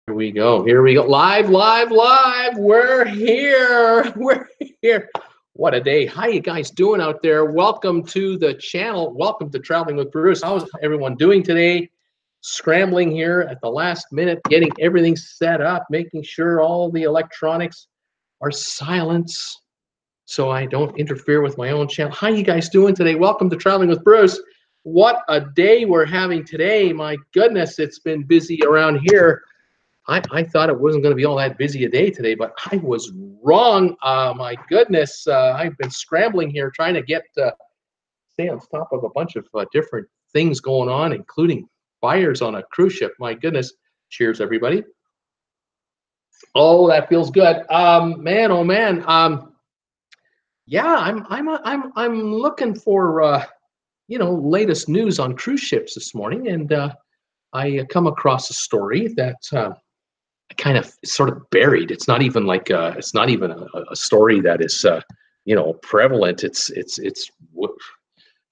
Here we go. Here we go. Live, live, live. We're here. We're here. What a day. How you guys doing out there? Welcome to the channel. Welcome to Traveling with Bruce. How's everyone doing today? Scrambling here at the last minute, getting everything set up, making sure all the electronics are silent so I don't interfere with my own channel. How you guys doing today? Welcome to Traveling with Bruce. What a day we're having today. My goodness, it's been busy around here. I thought it wasn't going to be all that busy a day today, but I was wrong. My goodness, I've been scrambling here trying to stay on top of a bunch of different things going on, including fires on a cruise ship. My goodness. Cheers, everybody. Oh, that feels good. Man, oh man. Yeah, I'm looking for latest news on cruise ships this morning, and I come across a story that kind of sort of buried. It's not even like it's not even a story that is prevalent. It's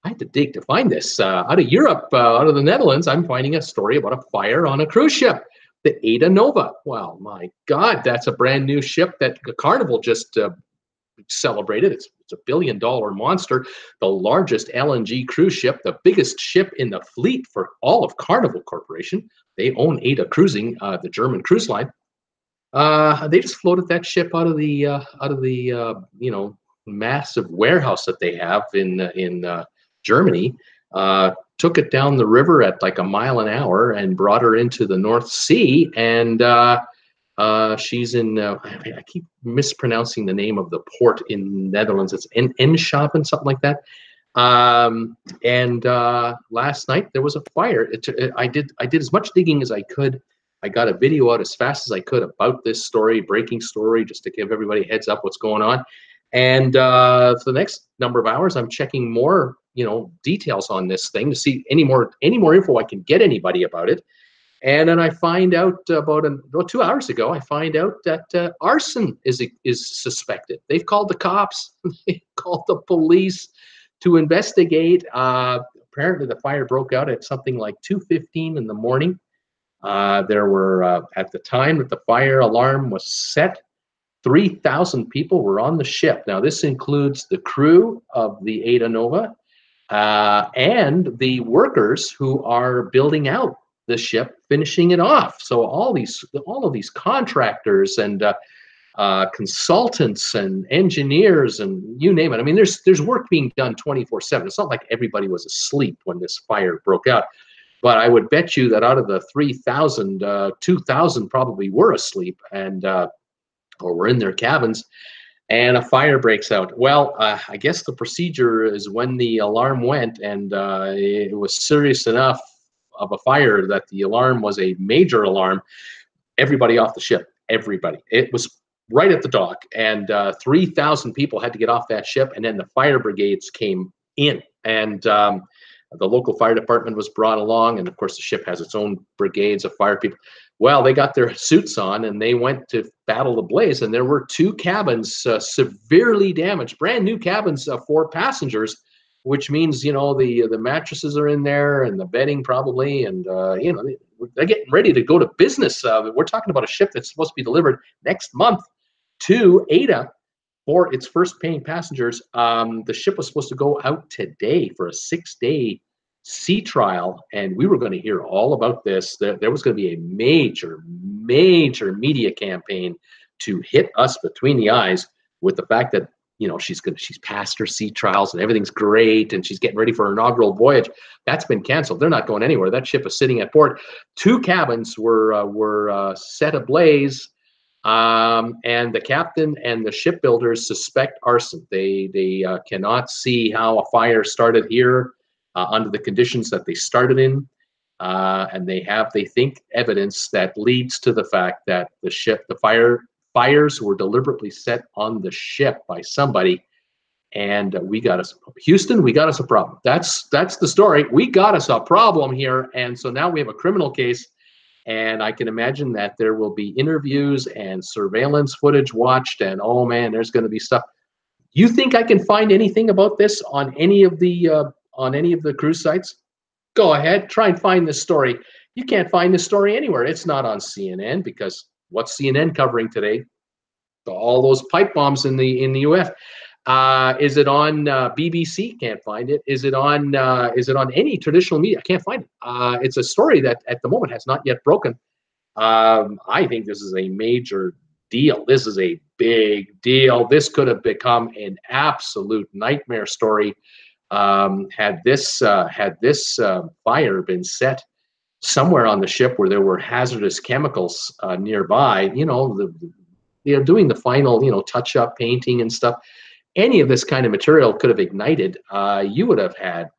I had to dig to find this out of Europe, out of the Netherlands. I'm finding a story about a fire on a cruise ship, the AIDA Nova. Well, my God, that's a brand new ship that Carnival just celebrated. It's a $1 billion monster, the largest LNG cruise ship, the biggest ship in the fleet for all of Carnival Corporation. They own AIDA Cruising, the German cruise line. They just floated that ship out of the massive warehouse that they have in Germany. Took it down the river at like 1 mile an hour and brought her into the North Sea. And she's in. I keep mispronouncing the name of the port in Netherlands. It's Eindhoven, something like that. Last night there was a fire. I did as much digging as I could. I got a video out as fast as I could about this story, breaking story, just to give everybody a heads up what's going on. And for the next number of hours, I'm checking more, details on this thing to see any more info I can get anybody about it. And then I find out about 2 hours ago, I find out that arson is suspected. They've called the cops, they called the police to investigate. Apparently the fire broke out at something like 2:15 in the morning. There were, at the time that the fire alarm was set, 3,000 people were on the ship. Now this includes the crew of the AIDA Nova and the workers who are building out the ship, finishing it off. So all of these contractors and consultants and engineers and you name it. I mean, there's work being done 24/7. It's not like everybody was asleep when this fire broke out. But I would bet you that out of the 3,000, 2,000 probably were asleep and or were in their cabins, and a fire breaks out. Well, I guess the procedure is when the alarm went and it was serious enough of a fire that the alarm was a major alarm, everybody off the ship, everybody. It was right at the dock, and 3,000 people had to get off that ship, and then the fire brigades came in, and the local fire department was brought along, and of course the ship has its own brigades of fire people. Well, they got their suits on and they went to battle the blaze, and there were 2 cabins severely damaged, brand new cabins for passengers, which means the mattresses are in there and the bedding probably, and they're getting ready to go to business. We're talking about a ship that's supposed to be delivered next month to AIDA for its first paying passengers. The ship was supposed to go out today for a 6-day sea trial, and we were going to hear all about this. There was going to be a major media campaign to hit us between the eyes with the fact that she's passed her sea trials and everything's great and she's getting ready for her inaugural voyage. That's been canceled. They're not going anywhere. That ship is sitting at port. 2 cabins were set ablaze. And the captain and the shipbuilders suspect arson. They cannot see how a fire started here under the conditions that they started in, and they think evidence that leads to the fact that the fires were deliberately set on the ship by somebody. And Houston, we got us a problem. That's the story. We got us a problem here, and so now we have a criminal case. And I can imagine that there will be interviews and surveillance footage watched, and oh man, there's going to be stuff. You think I can find anything about this on any of the cruise sites? Go ahead, try and find this story. You can't find this story anywhere. It's not on CNN, because what's CNN covering today? All those pipe bombs in the U.S. Is it on BBC? Can't find it. Is it on any traditional media? I can't find it. It's a story that at the moment has not yet broken. I think this is a major deal. This is a big deal. This could have become an absolute nightmare story had this fire been set somewhere on the ship where there were hazardous chemicals nearby. They're doing the final, touch-up painting and stuff. Any of this kind of material could have ignited. You would have had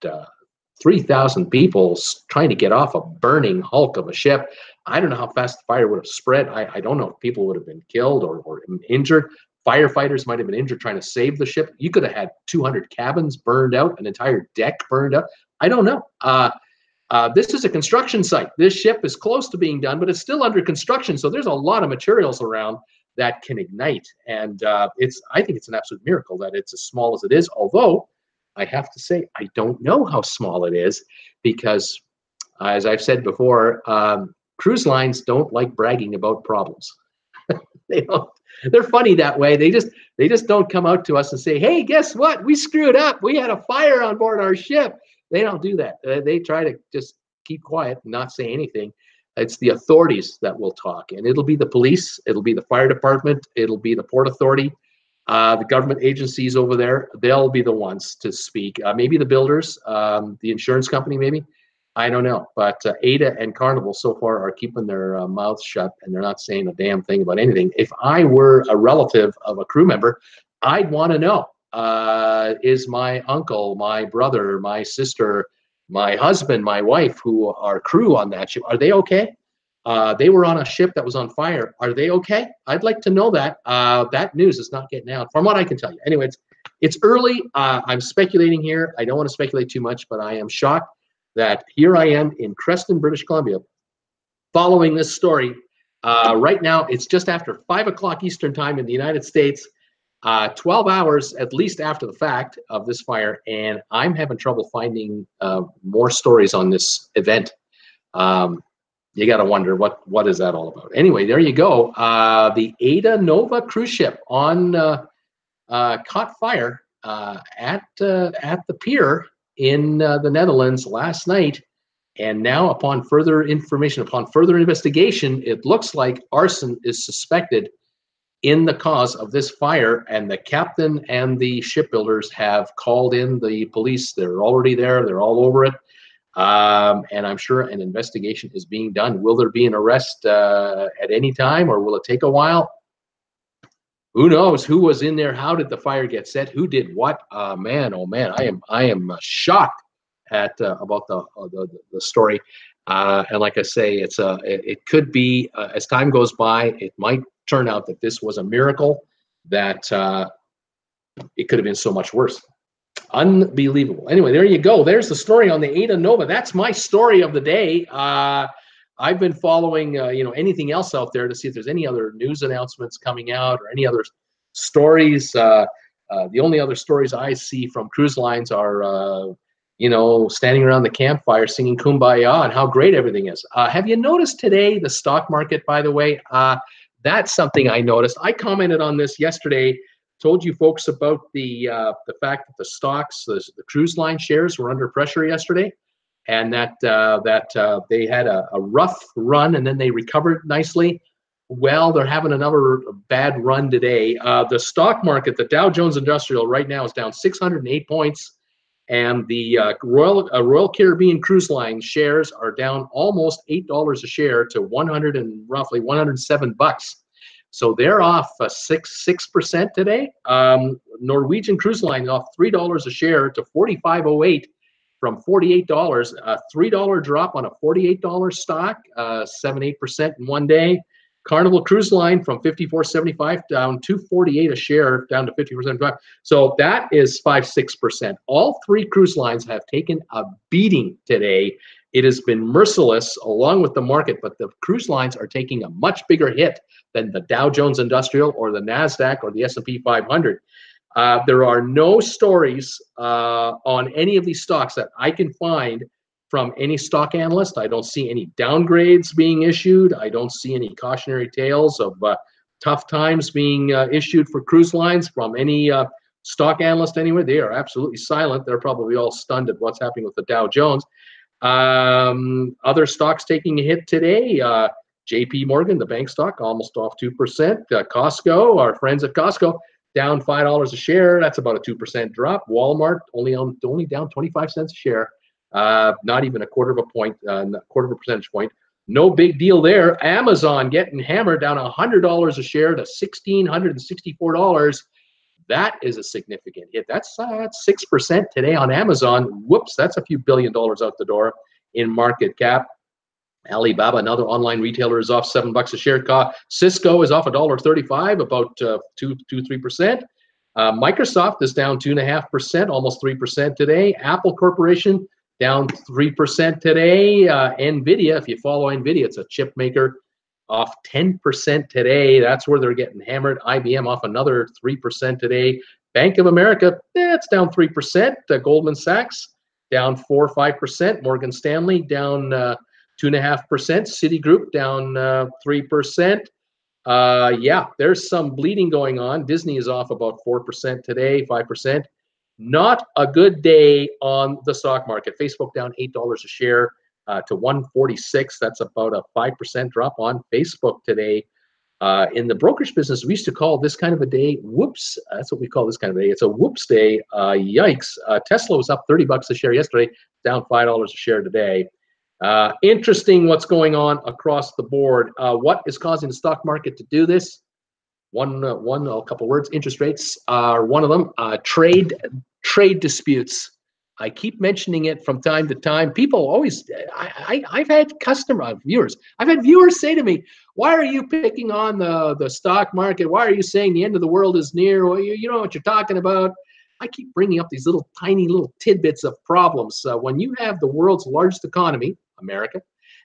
3,000 people trying to get off a burning hulk of a ship. I don't know how fast the fire would have spread. I don't know if people would have been killed or injured. Firefighters might have been injured trying to save the ship. You could have had 200 cabins burned out, an entire deck burned out. I don't know. This is a construction site. This ship is close to being done, but it's still under construction. So there's a lot of materials around that can ignite. And I think it's an absolute miracle that it's as small as it is. Although I have to say, I don't know how small it is because, as I've said before, cruise lines don't like bragging about problems. They don't. They're funny that way. They just don't come out to us and say, "Hey, guess what? We screwed up. We had a fire on board our ship." They don't do that. They try to just keep quiet and not say anything. It's the authorities that will talk, and it'll be the police, it'll be the fire department, it'll be the Port Authority, the government agencies over there. They'll be the ones to speak. Maybe the builders, the insurance company, maybe. I don't know. But AIDA and Carnival so far are keeping their mouths shut, and they're not saying a damn thing about anything. If I were a relative of a crew member, I'd want to know. Is my uncle, my brother, my sister, my husband, my wife, who are crew on that ship, are they okay? They were on a ship that was on fire. Are they okay? I'd like to know that. That news is not getting out, from what I can tell you. Anyway, it's early. I'm speculating here. I don't want to speculate too much, but I am shocked that here I am in Creston, British Columbia, following this story. Right now, it's just after 5 o'clock Eastern time in the United States. 12 hours at least after the fact of this fire, and I'm having trouble finding more stories on this event. You got to wonder what is that all about. Anyway, there you go. The AIDA Nova cruise ship caught fire at the pier in the Netherlands last night, and now upon further information, upon further investigation, it looks like arson is suspected in the cause of this fire, and the captain and the shipbuilders have called in the police. They're already there. They're all over it. And I'm sure an investigation is being done. Will there be an arrest at any time, or will it take a while? Who knows? Who was in there? How did the fire get set? Who did what? Man, oh man, I am shocked at about the story. And like I say, it could be as time goes by, it might turn out that this was a miracle, that it could have been so much worse. Unbelievable. Anyway, there you go. There's the story on the AIDA Nova. That's my story of the day. I've been following anything else out there to see if there's any other news announcements coming out or any other stories. The only other stories I see from cruise lines are standing around the campfire singing Kumbaya and how great everything is. Have you noticed today the stock market, by the way? That's something I noticed. I commented on this yesterday, told you folks about the fact that the stocks, the cruise line shares were under pressure yesterday, and that they had a rough run and then they recovered nicely. Well, they're having another bad run today. The stock market, the Dow Jones Industrial right now is down 608 points. And the Royal Caribbean Cruise Line shares are down almost $8 a share to roughly $107. So they're off 6% today. Norwegian Cruise Line off $3 a share to $45.08 from $48. A $3 drop on a $48 stock, 7-8% in one day. Carnival Cruise Line from $54.75 down to $48 a share, down to $50%. So that is 5-6%. All three cruise lines have taken a beating today. It has been merciless along with the market, but the cruise lines are taking a much bigger hit than the Dow Jones Industrial or the NASDAQ or the S&P 500. There are no stories on any of these stocks that I can find from any stock analyst. I don't see any downgrades being issued. I don't see any cautionary tales of tough times being issued for cruise lines from any stock analyst anywhere. They are absolutely silent. They're probably all stunned at what's happening with the Dow Jones. Other stocks taking a hit today. JP Morgan, the bank stock, almost off 2%. Costco, our friends at Costco, down $5 a share. That's about a 2% drop. Walmart only down 25 cents a share. Not even a quarter of a percentage point. No big deal there. Amazon getting hammered, down $100 a share to $1,664. That is a significant hit. That's 6% today on Amazon. Whoops, that's a few $1 billion out the door in market cap. Alibaba, another online retailer, is off $7 a share. Cisco is off $1.35, about 3%. Microsoft is down 2.5%, almost 3% today. Apple Corporation down 3% today. Nvidia, if you follow Nvidia, it's a chip maker, off 10% today. That's where they're getting hammered. IBM off another 3% today. Bank of America, it's down 3%. Goldman Sachs down 4 or 5%. Morgan Stanley down 2.5%. Citigroup down 3%. Yeah, there's some bleeding going on. Disney is off about 4% today, 5%. Not a good day on the stock market. Facebook down $8 a share to 146. That's about a 5% drop on Facebook today. In the brokerage business, we used to call this kind of a day, whoops. That's what we call this kind of a day. It's a whoops day. Yikes. Tesla was up $30 a share yesterday, down $5 a share today. Interesting what's going on across the board. What is causing the stock market to do this? A couple words. Interest rates are one of them. Trade disputes. I keep mentioning it from time to time. People always, I've had viewers. I've had viewers say to me, "Why are you picking on the stock market? Why are you saying the end of the world is near? Well, you know what you're talking about." I keep bringing up these tiny little tidbits of problems. When you have the world's largest economy, America,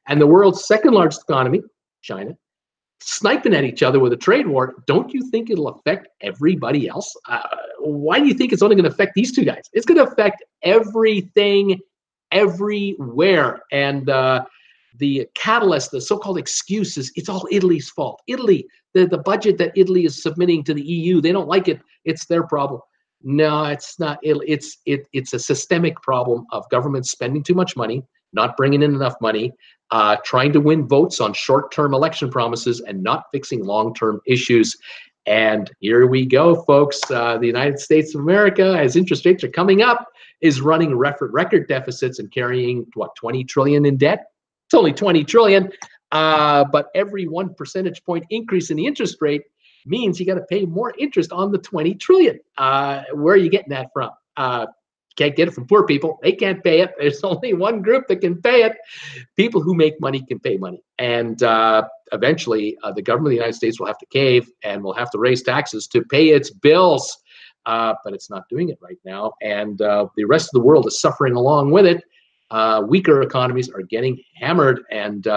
and the world's second largest economy, China, sniping at each other with a trade war, don't you think it'll affect everybody else? Why do you think it's only going to affect these two guys? It's going to affect everything, everywhere. And the catalyst, the so-called excuses, it's all Italy's fault. Italy, the budget that Italy is submitting to the EU, they don't like it. It's their problem. No, it's not. It's a systemic problem of government spending too much money, not bringing in enough money, trying to win votes on short-term election promises and not fixing long-term issues. And here we go, folks. The United States of America, as interest rates are coming up, is running record deficits and carrying, what, 20 trillion in debt? It's only 20 trillion, but every 1 percentage point increase in the interest rate means you got to pay more interest on the 20 trillion. Where are you getting that from? Can't get it from poor people. They can't pay it. There's only one group that can pay it. People who make money can pay money. And eventually, the government of the United States will have to cave and will have to raise taxes to pay its bills. But it's not doing it right now. And the rest of the world is suffering along with it. Weaker economies are getting hammered. And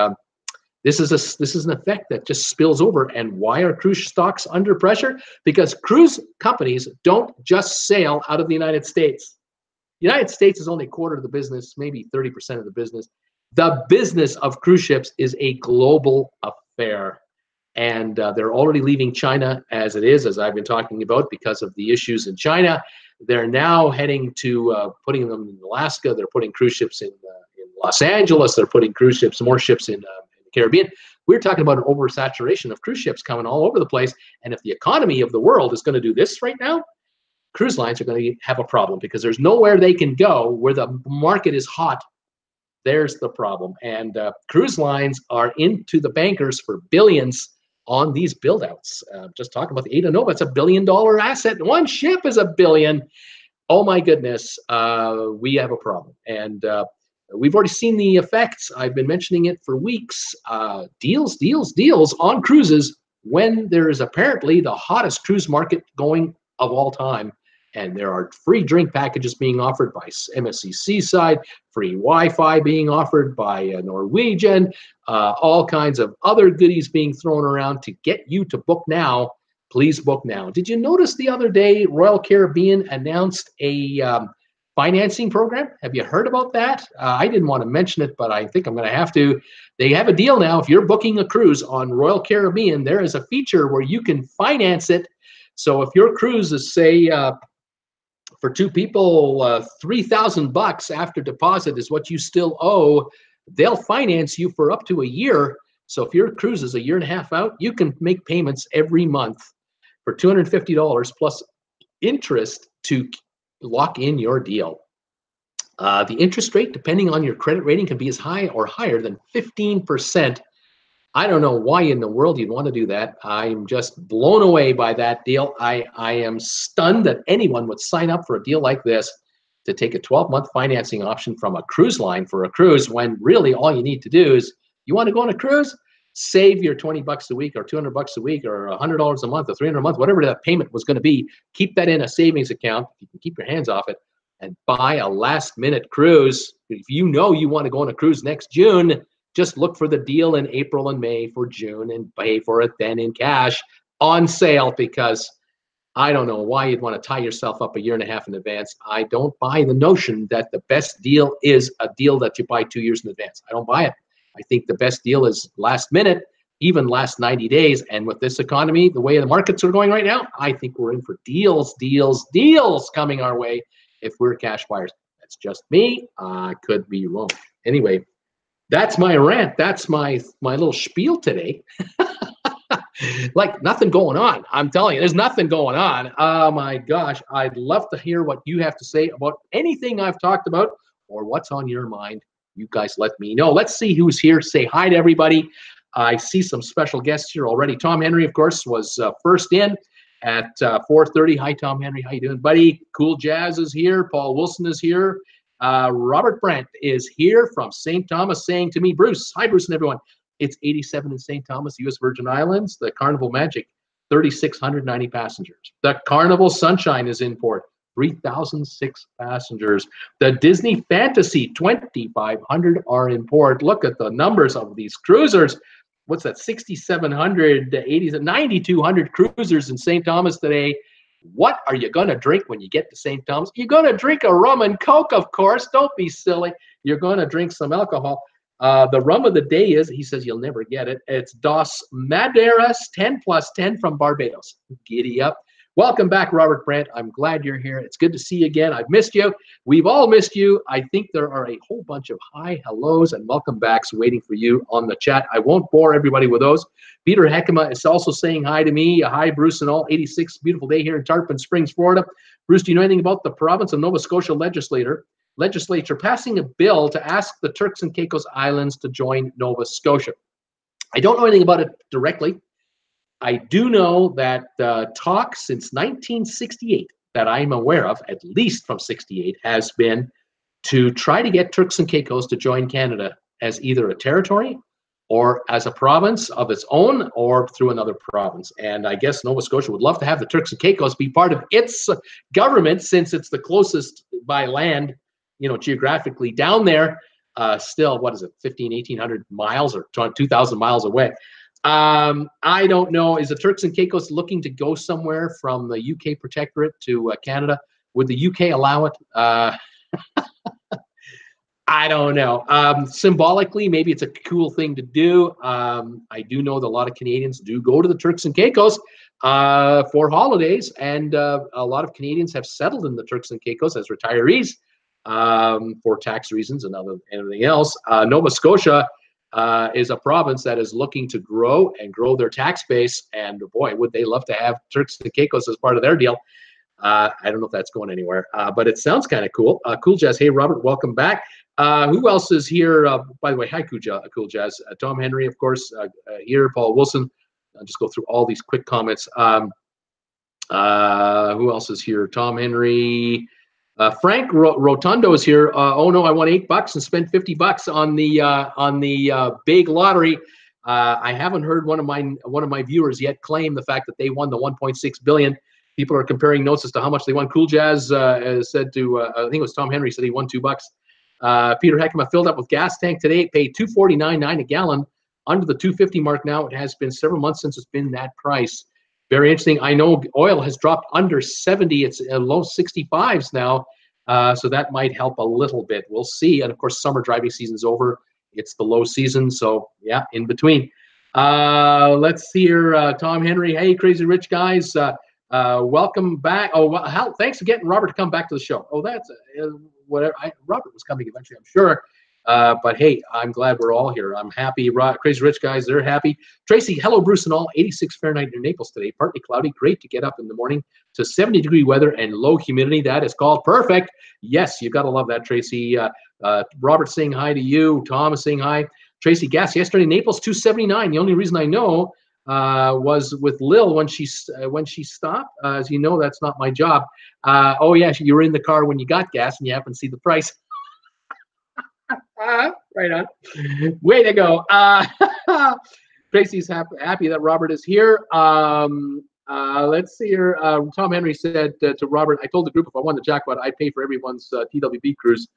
this is an effect that just spills over. And why are cruise stocks under pressure? Because cruise companies don't just sail out of the United States. The United States is only a quarter of the business, maybe 30% of the business. The business of cruise ships is a global affair. And they're already leaving China as it is, as I've been talking about, because of the issues in China. They're now heading to putting them in Alaska. They're putting cruise ships in Los Angeles. They're putting more ships in the Caribbean. We're talking about an oversaturation of cruise ships coming all over the place. And if the economy of the world is going to do this right now, cruise lines are going to have a problem because there's nowhere they can go where the market is hot. There's the problem. And cruise lines are into the bankers for billions on these build-outs. Just talking about the Aidanova, it's $1 billion asset. One ship is $1 billion. Oh my goodness, we have a problem. And we've already seen the effects. I've been mentioning it for weeks. Deals on cruises when there is apparently the hottest cruise market going of all time. And there are free drink packages being offered by MSC Seaside, free Wi-Fi being offered by Norwegian, all kinds of other goodies being thrown around to get you to book now. Please book now. Did you notice the other day Royal Caribbean announced a financing program. Have you heard about that? I didn't want to mention it, but I think I'm going to have to. They have a deal now. If you're booking a cruise on Royal Caribbean, there is a feature where you can finance it. So if your cruise is, say, for two people, $3,000 after deposit is what you still owe, they'll finance you for up to a year. So if your cruise is a year and a half out, you can make payments every month for $250 plus interest to lock in your deal. The interest rate, depending on your credit rating, can be as high or higher than 15%. I don't know why in the world you'd want to do that. I'm just blown away by that deal. I am stunned that anyone would sign up for a deal like this to take a 12-month financing option from a cruise line for a cruise, when really all you need to do is, you want to go on a cruise, save your $20 a week or $200 a week or $100 a month or $300 a month, whatever that payment was going to be. Keep that in a savings account. You can keep your hands off it and buy a last-minute cruise. If you know you want to go on a cruise next June, just look for the deal in April and May for June and pay for it then in cash on sale, because I don't know why you'd want to tie yourself up a year and a half in advance. I don't buy the notion that the best deal is a deal that you buy 2 years in advance. I don't buy it. I think the best deal is last minute, even last 90 days. And with this economy, the way the markets are going right now, I think we're in for deals, deals, deals coming our way if we're cash buyers. That's just me. I could be wrong. Anyway, that's my rant. That's my little spiel today. Like, nothing going on. I'm telling you, there's nothing going on. Oh my gosh. I'd love to hear what you have to say about anything I've talked about or what's on your mind. You guys let me know. Let's see who's here. Say hi to everybody. I see some special guests here already. Tom Henry, of course, was first in at 4:30. Hi, Tom Henry. How you doing, buddy? Cool Jazz is here. Paul Wilson is here. Robert Brandt is here from St. Thomas, saying to me, Bruce, hi, Bruce and everyone. It's 87 in St. Thomas, U.S. Virgin Islands. The Carnival Magic, 3,690 passengers. The Carnival Sunshine is in port, 3,006 passengers. The Disney Fantasy, 2,500 are in port. Look at the numbers of these cruisers. What's that, 6,700, 9,200 cruisers in St. Thomas today. What are you going to drink when you get to St. Thomas? You're going to drink a rum and coke, of course. Don't be silly. You're going to drink some alcohol. The rum of the day is, he says you'll never get it, it's Dos Madeiras 10+10 from Barbados. Giddy up. Welcome back, Robert Brandt. I'm glad you're here. It's good to see you again. I've missed you. We've all missed you. I think there are a whole bunch of hi, hellos, and welcome backs waiting for you on the chat. I won't bore everybody with those. Peter Heckema is also saying hi to me. Hi, Bruce and all. 86, beautiful day here in Tarpon Springs, Florida. Bruce, do you know anything about the province of Nova Scotia legislature passing a bill to ask the Turks and Caicos Islands to join Nova Scotia? I don't know anything about it directly. I do know that talk since 1968 that I'm aware of, at least from 68, has been to try to get Turks and Caicos to join Canada as either a territory or as a province of its own or through another province. And I guess Nova Scotia would love to have the Turks and Caicos be part of its government, since it's the closest by land, you know, geographically down there. Still, what is it, 1,800 miles or 2,000 miles away. I don't know. Is the Turks and Caicos looking to go somewhere from the UK protectorate to Canada? Would the UK allow it? I don't know. Symbolically, maybe it's a cool thing to do. I do know that a lot of Canadians do go to the Turks and Caicos for holidays, and a lot of Canadians have settled in the Turks and Caicos as retirees for tax reasons and everything else. Nova Scotia is a province that is looking to grow their tax base, and boy, would they love to have Turks and Caicos as part of their deal. I don't know if that's going anywhere, but it sounds kind of cool. Cool Jazz, hey Robert, welcome back. Who else is here? By the way, hi Cool Jazz. Tom Henry, of course, here. Paul Wilson. I'll just go through all these quick comments. Who else is here? Tom Henry. Frank Rotundo is here. Oh no, I won $8 and spent $50 on the big lottery. I haven't heard one of my viewers yet claim the fact that they won the $1.6 billion. People are comparing notes as to how much they won. Cool Jazz said to I think it was Tom Henry said he won $2. Peter Heckema filled up with gas tank today. Paid $2.49.9 a gallon, under the $2.50 mark now. It has been several months since it's been that price. Very interesting. I know oil has dropped under 70. It's low 65s now. So that might help a little bit. We'll see. And of course, summer driving season's over. It's the low season. So yeah, in between. Let's see here. Tom Henry. Hey, Crazy Rich guys. Welcome back. Oh, well, thanks for getting Robert to come back to the show. Oh, that's whatever. Robert was coming eventually, I'm sure. But hey, I'm glad we're all here. I'm happy. Crazy Rich guys, they're happy. Tracy, hello, Bruce and all. 86 Fahrenheit near Naples today. Partly cloudy. Great to get up in the morning to 70-degree weather and low humidity. That is called perfect. Yes, you got to love that, Tracy. Robert saying hi to you. Tom is saying hi. Tracy, gas yesterday, Naples 279. The only reason I know was with Lil when she stopped. As you know, that's not my job. Oh yeah, you were in the car when you got gas and you happen to see the price. Right on. Way to go. Tracy's happy that Robert is here. Let's see here. Tom Henry said to Robert, I told the group if I won the jackpot, I'd pay for everyone's TWB cruise.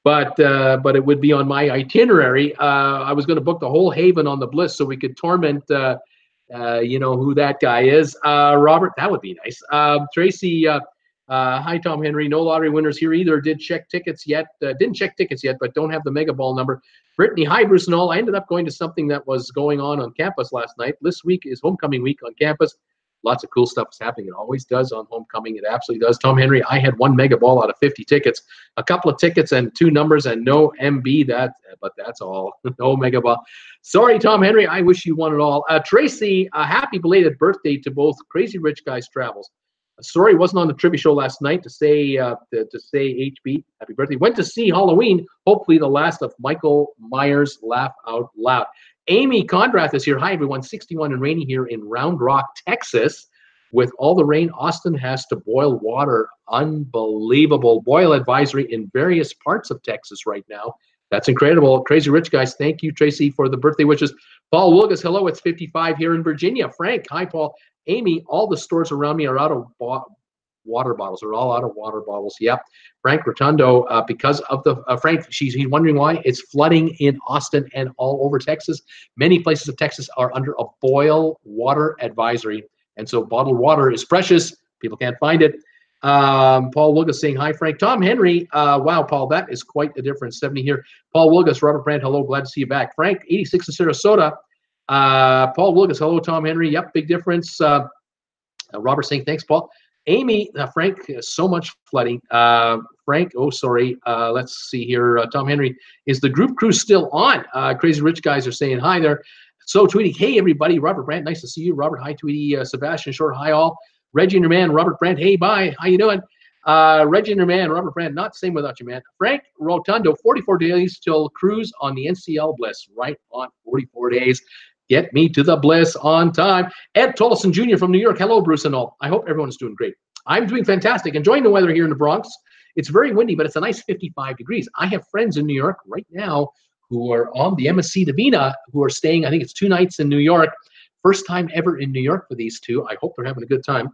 But it would be on my itinerary. I was going to book the whole haven on the Bliss so we could torment, you know, who that guy is. Robert, that would be nice. Tracy, hi, Tom Henry. No lottery winners here either. Didn't check tickets yet, but don't have the mega ball number. Brittany, hi, Bruce and all. I ended up going to something that was going on campus last night. This week is homecoming week on campus. Lots of cool stuff is happening. It always does on homecoming. It absolutely does. Tom Henry, I had 1 mega ball out of 50 tickets, a couple of tickets and 2 numbers and no MB. But that's all. No mega ball. Sorry, Tom Henry. I wish you won it all. Tracy, a happy belated birthday to both Crazy Rich Guys Travels. Sorry, wasn't on the trivia show last night to say HB happy birthday. Went to see Halloween. Hopefully the last of Michael Myers' Laugh Out Loud. Amy Condrath is here. Hi, everyone. 61 and rainy here in Round Rock, Texas. With all the rain, Austin has to boil water. Unbelievable. Boil advisory in various parts of Texas right now. That's incredible. Crazy Rich guys. Thank you, Tracy, for the birthday wishes. Paul Wilgus, hello. It's 55 here in Virginia. Frank, hi, Paul. Amy, all the stores around me are out of water bottles. They're all out of water bottles. Yep. Frank Rotundo, because of the Frank, he's wondering why it's flooding in Austin and all over Texas. Many places of Texas are under a boil water advisory, and so bottled water is precious. People can't find it. Paul Wilgus saying hi, Frank. Tom Henry, wow, Paul, that is quite the difference. 70 here. Paul Wilgus, Robert Brandt, hello, glad to see you back. Frank, 86 in Sarasota. Paul Wilgus, hello, Tom Henry. Yep, big difference. Robert saying thanks, Paul. Amy, Frank, so much flooding. Frank, oh, sorry. Let's see here. Tom Henry, is the group crew still on? Crazy Rich guys are saying hi there. So Tweety, hey, everybody. Robert Brandt, nice to see you. Robert, hi, Tweety. Sebastian Short, hi, all. Reggie and your man, Robert Brandt, hey, bye. How you doing? Reggie and your man, Robert Brandt, not the same without you, man. Frank Rotundo, 44 days till cruise on the NCL Bliss. Right on, 44 days. Get me to the Bliss on time. Ed Tolleson Jr. from New York. Hello, Bruce and all. I hope everyone's doing great. I'm doing fantastic. Enjoying the weather here in the Bronx. It's very windy, but it's a nice 55 degrees. I have friends in New York right now who are on the MSC Divina who are staying, I think it's 2 nights in New York. First time ever in New York for these two. I hope they're having a good time.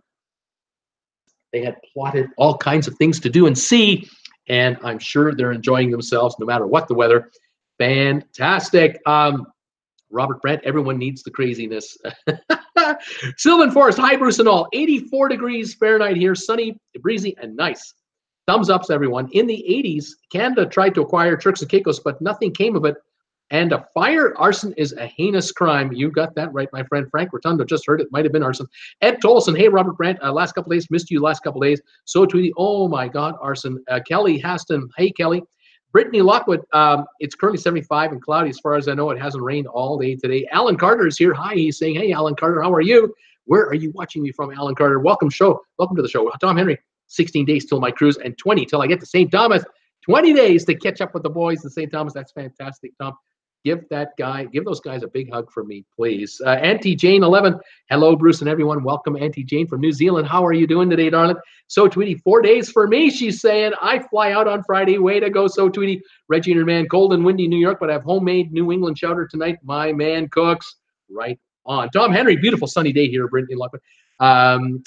They had plotted all kinds of things to do and see, and I'm sure they're enjoying themselves no matter what the weather. Fantastic. Robert Brandt, everyone needs the craziness. Sylvan Forest, hi, Bruce and all. 84 degrees Fahrenheit here, sunny, breezy, and nice. Thumbs ups, everyone. In the 80s, Canada tried to acquire Turks and Caicos, but nothing came of it. And a fire arson is a heinous crime. You got that right, my friend. Frank Rotundo just heard it. Might have been arson. Ed Tolleson, hey, Robert Brandt. Last couple days, missed you last couple days. So Tweety, oh my God, arson. Kelly Haston, hey, Kelly. Brittany Lockwood, it's currently 75 and cloudy. As far as I know, it hasn't rained all day today. Alan Carter is here. Hi, he's saying, hey, Alan Carter, how are you? Where are you watching me from, Alan Carter? Welcome to the show. Tom Henry, 16 days till my cruise and 20 till I get to St. Thomas. 20 days to catch up with the boys in St. Thomas. That's fantastic, Tom. Give those guys a big hug for me, please. Auntie Jane 11. Hello, Bruce and everyone. Welcome, Auntie Jane from New Zealand. How are you doing today, darling? So Tweety, 4 days for me, she's saying. I fly out on Friday. Way to go, So Tweety. Reggie and her man, cold and windy New York, but I have homemade New England chowder tonight. My man cooks. Right on. Tom Henry, beautiful sunny day here, Brittany Lockwood.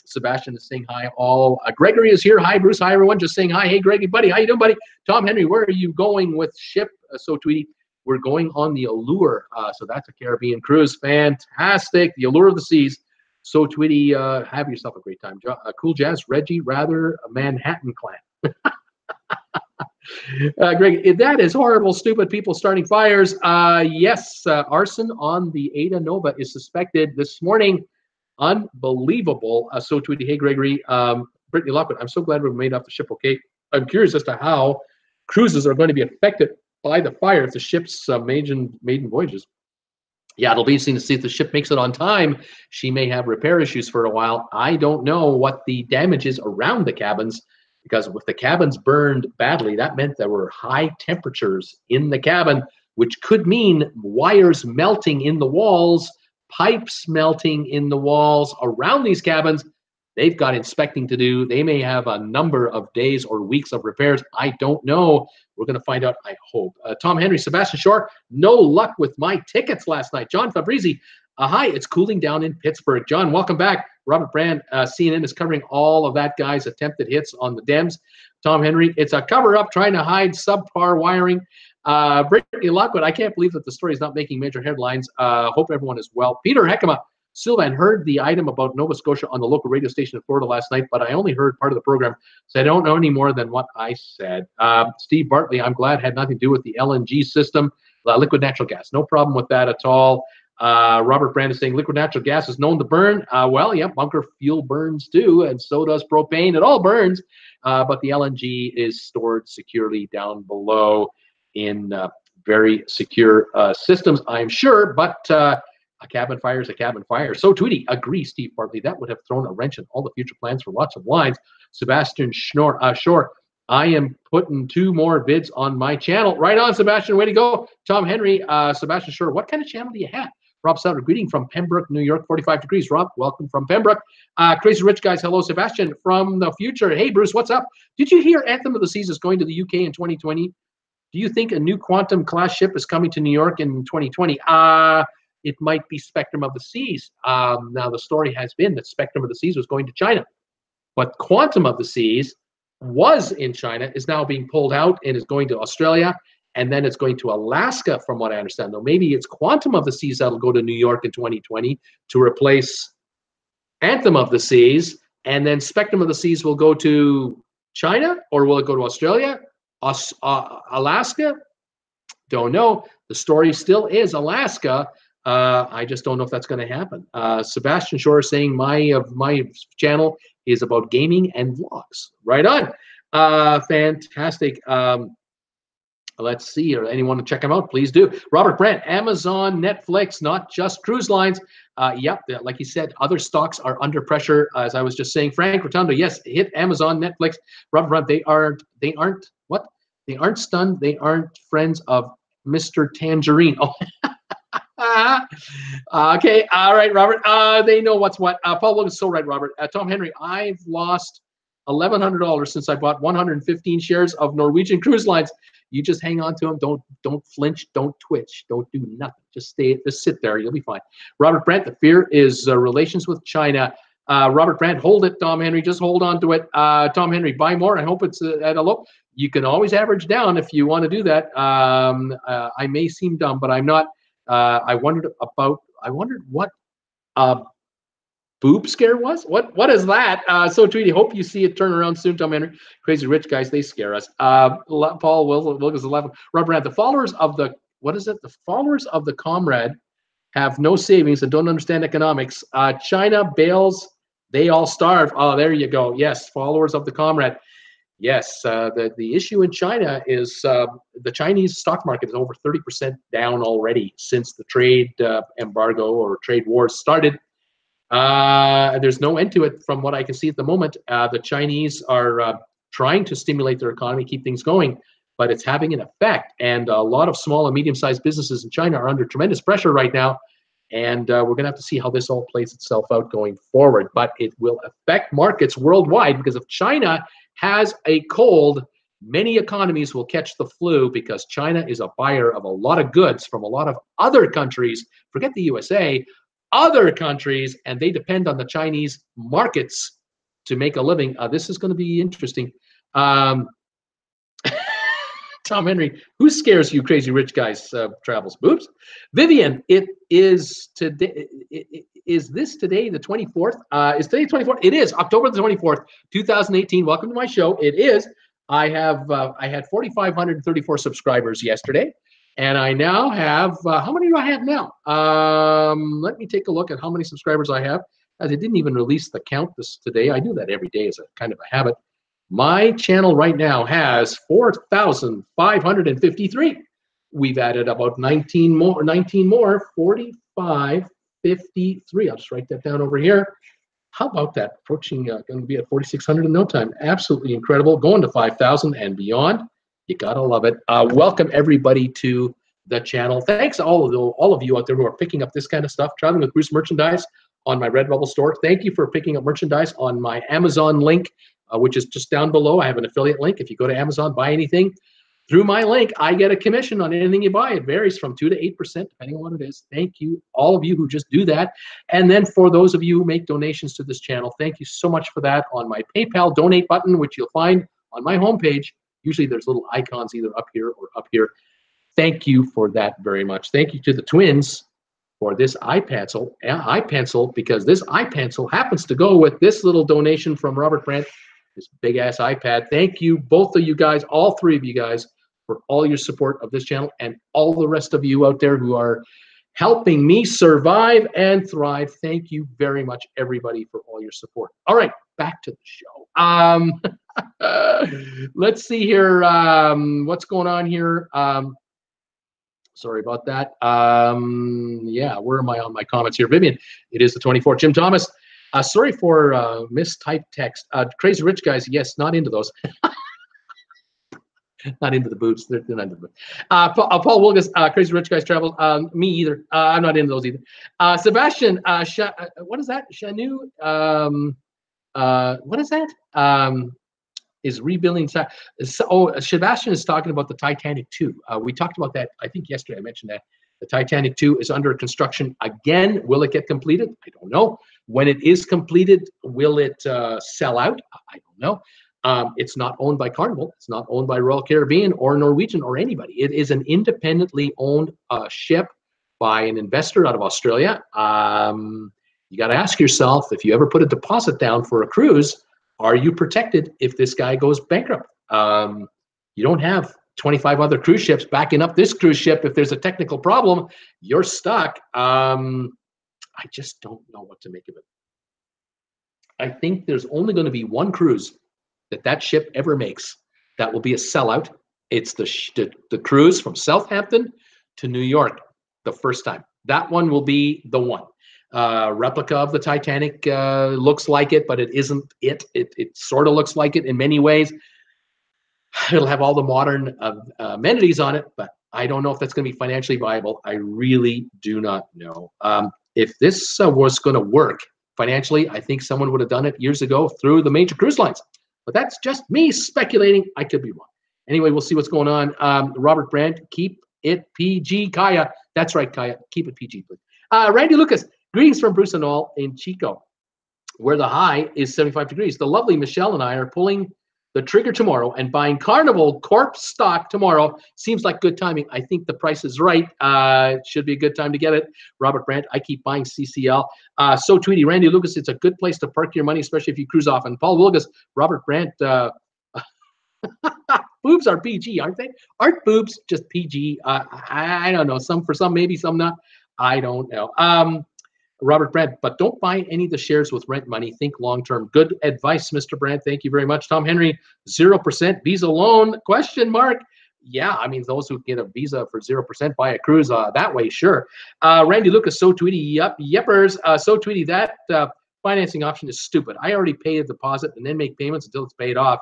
Sebastian is saying hi all. Gregory is here. Hi, Bruce. Hi, everyone. Just saying hi. Hey, Greggy, buddy. How you doing, buddy? Tom Henry, where are you going with ship? So Tweety. We're going on the Allure, so that's a Caribbean cruise. Fantastic, the Allure of the Seas. So Tweety, have yourself a great time. Cool Jazz, Reggie, rather a Manhattan Clan. Greg, that is horrible, stupid people starting fires. Yes, arson on the AIDA Nova is suspected this morning. Unbelievable. So tweety, hey, Gregory, Brittany Lockwood, I'm so glad we made off the ship okay. I'm curious as to how cruises are going to be affected by the fire if the ship's maiden voyages. Yeah, it'll be interesting to see if the ship makes it on time. She may have repair issues for a while. I don't know what the damage is around the cabins, because if the cabins burned badly, that meant there were high temperatures in the cabin, which could mean wires melting in the walls, pipes melting in the walls around these cabins. They've got inspecting to do. They may have a number of days or weeks of repairs. I don't know. We're going to find out, I hope. Tom Henry, Sebastian Shore, no luck with my tickets last night. John Fabrizi, hi, it's cooling down in Pittsburgh. John, welcome back. Robert Brand, CNN is covering all of that guy's attempted hits on the Dems. Tom Henry, it's a cover-up trying to hide subpar wiring. Brittany Lockwood, I can't believe that the story is not making major headlines. Hope everyone is well. Peter Heckema, Sylvan, heard the item about Nova Scotia on the local radio station in Florida last night, but I only heard part of the program, so I don't know any more than what I said. Steve Bartley, I'm glad, had nothing to do with the LNG system, liquid natural gas. No problem with that at all. Robert Brand is saying liquid natural gas is known to burn. Well, yeah, bunker fuel burns too, and so does propane. It all burns, but the LNG is stored securely down below in very secure systems, I'm sure, but a cabin fire is a cabin fire. So Tweety, agree, Steve Bartley. That would have thrown a wrench in all the future plans for lots of lines. Sebastian Shore, I am putting 2 more vids on my channel. Right on, Sebastian. Way to go. Tom Henry, Sebastian Shore, what kind of channel do you have? Rob Sutter, greeting from Pembroke, New York, 45 degrees. Rob, welcome from Pembroke. Crazy Rich Guys, hello. Sebastian from the future. Hey, Bruce, what's up? Did you hear Anthem of the Seas is going to the UK in 2020? Do you think a new Quantum class ship is coming to New York in 2020? It might be Spectrum of the Seas. Now, the story has been that Spectrum of the Seas was going to China, but Quantum of the Seas was in China, is now being pulled out and is going to Australia, and then it's going to Alaska, from what I understand. Though maybe it's Quantum of the Seas that'll go to New York in 2020 to replace Anthem of the Seas, and then Spectrum of the Seas will go to China, or will it go to Australia? Alaska? Don't know. The story still is Alaska. I just don't know if that's going to happen. Sebastian Shore is saying my channel is about gaming and vlogs. Right on. Fantastic. Let's see. Or anyone to check them out, please do. Robert Brandt, Amazon, Netflix, not just cruise lines. Yep, like you said, other stocks are under pressure. As I was just saying, Frank Rotundo, yes, hit Amazon, Netflix. Robert Brandt, they aren't what? They aren't stunned. They aren't friends of Mr. Tangerine. Oh. Okay, all right, Robert. They know what's what. Paul Logan is so right, Robert. Tom Henry, I've lost $1,100 since I bought 115 shares of Norwegian Cruise Lines. You just hang on to them. Don't flinch. Don't twitch. Don't do nothing. Just sit there. You'll be fine. Robert Brandt, the fear is relations with China. Robert Brandt, hold it. Tom Henry, just hold on to it. Tom Henry, buy more. I hope it's at a low. You can always average down if you want to do that. I may seem dumb, but I'm not. I wondered what boob scare was. What is that? So Tweety, hope you see it turn around soon, Tom Henry. Crazy Rich Guys, they scare us. Paul Wilkes 11. Robert, the followers of the The followers of the Comrade have no savings and don't understand economics. China bails, they all starve. Oh, there you go. Yes, followers of the Comrade. Yes, the issue in China is the Chinese stock market is over 30% down already since the trade embargo or trade wars started. There's no end to it from what I can see at the moment. The Chinese are trying to stimulate their economy, keep things going, but it's having an effect. And a lot of small and medium-sized businesses in China are under tremendous pressure right now. And we're going to have to see how this all plays itself out going forward. But it will affect markets worldwide, because if China has a cold, many economies will catch the flu, because China is a buyer of a lot of goods from a lot of other countries. Forget the USA, other countries, and they depend on the Chinese markets to make a living. This is going to be interesting. Tom Henry, who scares you, Crazy Rich Guys? Travels. Oops. Vivian, it is today. Is this today the 24th? Is today 24th? It is October the 24th, 2018. Welcome to my show. It is I had 4,534 subscribers yesterday, and I now have how many do I have now? Let me take a look at how many subscribers I have. As I didn't even release the count today. I do that every day as a kind of a habit. My channel right now has 4,553. We've added about 19 more, 45, 53. I'll just write that down over here. How about that? Approaching, going to be at 4,600 in no time. Absolutely incredible. Going to 5,000 and beyond. You gotta love it. Welcome everybody to the channel. Thanks to all of you out there who are picking up this kind of stuff. Traveling with Bruce merchandise on my RedBubble store. Thank you for picking up merchandise on my Amazon link, which is just down below. I have an affiliate link. If you go to Amazon, buy anything through my link, I get a commission on anything you buy. It varies from 2 to 8%, depending on what it is. Thank you, all of you who just do that. And then for those of you who make donations to this channel, thank you so much for that. On my PayPal donate button, which you'll find on my homepage, usually there's little icons either up here or up here. Thank you for that very much. Thank you to the twins for this iPencil, because this iPencil happens to go with this little donation from Robert Brandt, this big-ass iPad. Thank you, both of you guys, all three of you guys, for all your support of this channel and all the rest of you out there who are helping me survive and thrive. Thank you very much, everybody, for all your support. All right, back to the show. Let's see here. What's going on here? Sorry about that. Yeah, where am I on my comments here? Vivian, it is the 24th. Jim Thomas, sorry for mistyped text. Crazy Rich Guys, yes, not into those. Not into the boots. They're not into the boots. Paul Wilgus, Crazy Rich Guys Travel. Me either. I'm not into those either. Sebastian, what is that? Shanu, what is that? Is rebuilding. Oh, Sebastian is talking about the Titanic 2. We talked about that, I think, yesterday. I mentioned that. The Titanic 2 is under construction again. Will it get completed? I don't know. When it is completed, will it sell out? I don't know. It's not owned by Carnival. It's not owned by Royal Caribbean or Norwegian or anybody. It is an independently owned ship by an investor out of Australia. You got to ask yourself, if you ever put a deposit down for a cruise, are you protected if this guy goes bankrupt? You don't have 25 other cruise ships backing up this cruise ship. If there's a technical problem, you're stuck. I just don't know what to make of it. I think there's only going to be one cruise that ship ever makes that will be a sellout. It's the cruise from Southampton to New York the first time. That one will be the one. Replica of the Titanic looks like it, but it isn't it. It sort of looks like it in many ways. It'll have all the modern amenities on it, but I don't know if that's going to be financially viable. I really do not know. If this was going to work financially, I think someone would have done it years ago through the major cruise lines. But that's just me speculating. I could be wrong. Anyway, we'll see what's going on. Robert Brandt, keep it PG. Kaya, that's right, Kaya. Keep it PG, please. Randy Lucas, greetings from Bruce and all in Chico, where the high is 75 degrees. The lovely Michelle and I are pulling the trigger tomorrow and buying Carnival Corp stock tomorrow. Seems like good timing. I think the price is right. It should be a good time to get it. Robert Brandt, I keep buying CCL. So Tweety, Randy Lucas, it's a good place to park your money, especially if you cruise off. And Paul Wilgus, Robert Brandt, boobs are PG, aren't they? Aren't boobs just PG? I don't know. For some, maybe some not. I don't know. Robert Brandt, but don't buy any of the shares with rent money. Think long-term. Good advice, Mr. Brandt. Thank you very much. Tom Henry, 0% Visa loan, question mark. Yeah, I mean, those who get a Visa for 0% buy a cruise that way, sure. Randy Lucas, so Tweety, yeppers. So Tweety, that financing option is stupid. I already pay a deposit and then make payments until it's paid off.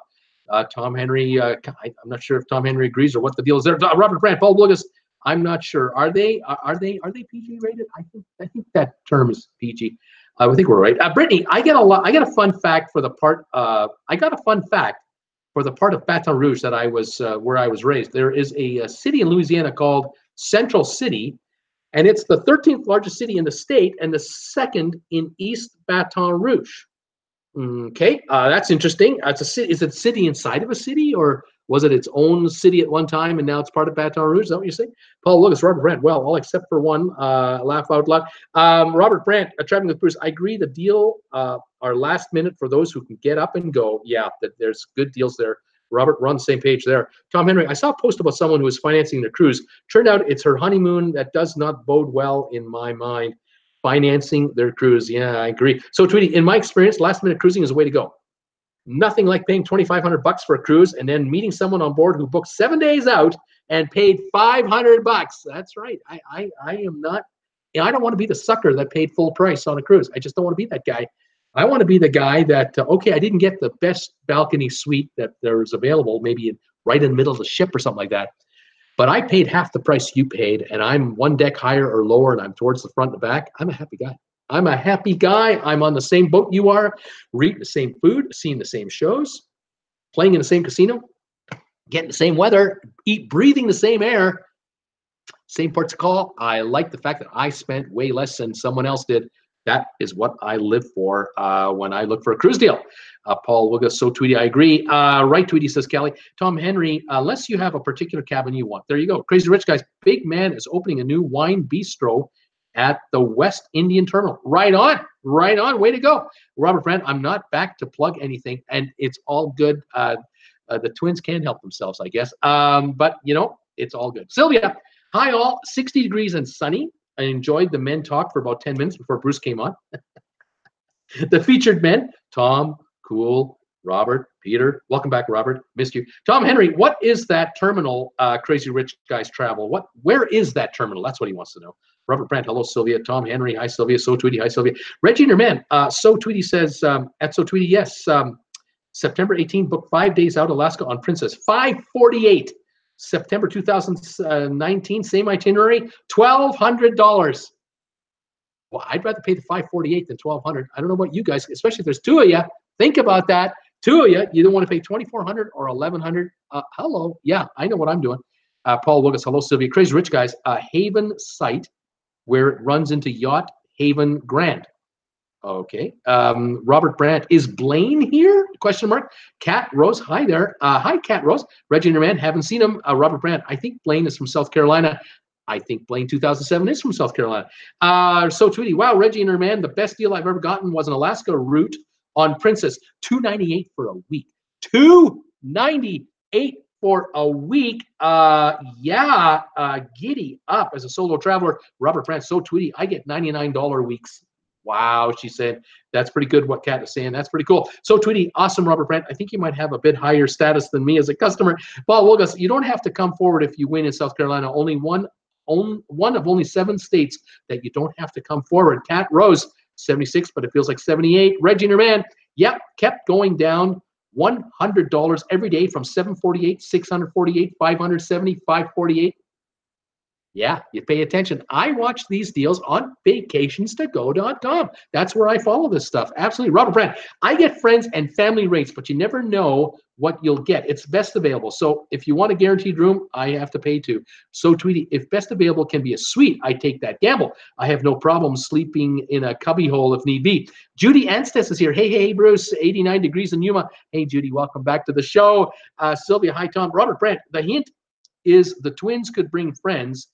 Tom Henry, I'm not sure if Tom Henry agrees or what the deal is there. Robert Brandt, Paul Lucas, I'm not sure. Are they PG rated? I think that term is PG. I think we're right. Brittany, I got a fun fact for the part. I got a fun fact for the part of Baton Rouge that I was where I was raised. There is a city in Louisiana called Central City, and it's the 13th largest city in the state and the second in East Baton Rouge. Okay, that's interesting. It's a city. Is it a city inside of a city, or was it its own city at one time and now it's part of Baton Rouge? Is that what you say? Paul Lucas, Robert Brandt. Well, all except for one. Laugh out loud. Robert Brandt, traveling with Bruce. I agree. The deal are last minute for those who can get up and go. Yeah, there's good deals there. Robert, we're on the same page there. Tom Henry, I saw a post about someone who was financing their cruise. Turned out it's her honeymoon. That does not bode well in my mind. Financing their cruise. Yeah, I agree. So, Tweety, in my experience, last minute cruising is the way to go. Nothing like paying $2,500 for a cruise and then meeting someone on board who booked 7 days out and paid $500. That's right. I am not. I don't want to be the sucker that paid full price on a cruise. I just don't want to be that guy. I want to be the guy that, okay, I didn't get the best balcony suite that there's available, maybe right in the middle of the ship or something like that. But I paid half the price you paid, and I'm one deck higher or lower, and I'm towards the front and the back. I'm a happy guy. I'm a happy guy. I'm on the same boat you are, eating the same food, seeing the same shows, playing in the same casino, getting the same weather, breathing the same air, same ports of call. I like the fact that I spent way less than someone else did. That is what I live for when I look for a cruise deal. Paul Wilgus, so Tweety, I agree. Right, Tweety, says Kelly. Tom Henry, unless you have a particular cabin you want. There you go. Crazy Rich Guys, big man is opening a new wine bistro at the West Indian Terminal. Right on, right on. Way to go. Robert Brandt, I'm not back to plug anything, and it's all good. The twins can't help themselves, I guess. But, you know, it's all good. Sylvia, hi all. 60 degrees and sunny. I enjoyed the men talk for about 10 minutes before Bruce came on. The featured men, Tom, Cool, Robert, Peter. Welcome back, Robert. Missed you. Tom Henry, what is that terminal, Crazy Rich Guys Travel? Where is that terminal? That's what he wants to know. Robert Brandt, hello, Sylvia. Tom Henry, hi, Sylvia. So Tweety, hi, Sylvia. Reggie and your man, So Tweety says, at So Tweety, yes, September 18, book 5 days out, Alaska on Princess. 548. September 2019, same itinerary, $1,200. Well, I'd rather pay the $548 than $1,200. I don't know about you guys, especially if there's two of you. Think about that. Two of you, you don't want to pay $2,400 or $1,100. Hello, yeah, I know what I'm doing. Paul Wilgus, hello, Sylvia. Crazy Rich Guys, Haven site where it runs into Yacht Haven Grand. Okay. Robert Brandt, is Blaine here? Question mark. Cat Rose, hi there. Hi, Cat Rose. Reggie and your man, haven't seen him. Robert Brandt, I think Blaine is from South Carolina. I think Blaine 2007 is from South Carolina. So Tweety, wow, Reggie and her man, the best deal I've ever gotten was an Alaska route on Princess. $298 for a week. $298 for a week. Giddy up as a solo traveler. Robert Brandt, so Tweety, I get $99 weeks. Wow, she said. That's pretty good what Kat is saying. That's pretty cool. So, Tweety, awesome, Robert Brandt. I think you might have a bit higher status than me as a customer. Paul Wilgus, you don't have to come forward if you win in South Carolina. Only one of only 7 states that you don't have to come forward. Kat Rose, 76, but it feels like 78. Reggie and her man, yep, kept going down. $100 every day from $748, $648, $570, $548. Yeah, you pay attention. I watch these deals on vacations2go.com. That's where I follow this stuff. Absolutely. Robert Brandt, I get friends and family rates, but you never know what you'll get. It's best available. So if you want a guaranteed room, I have to pay too. So Tweety, if best available can be a suite, I take that gamble. I have no problem sleeping in a cubbyhole if need be. Judy Anstes is here. Hey, Bruce, 89 degrees in Yuma. Hey, Judy, welcome back to the show. Sylvia, hi, Tom. Robert Brandt, the hint is the twins could bring friends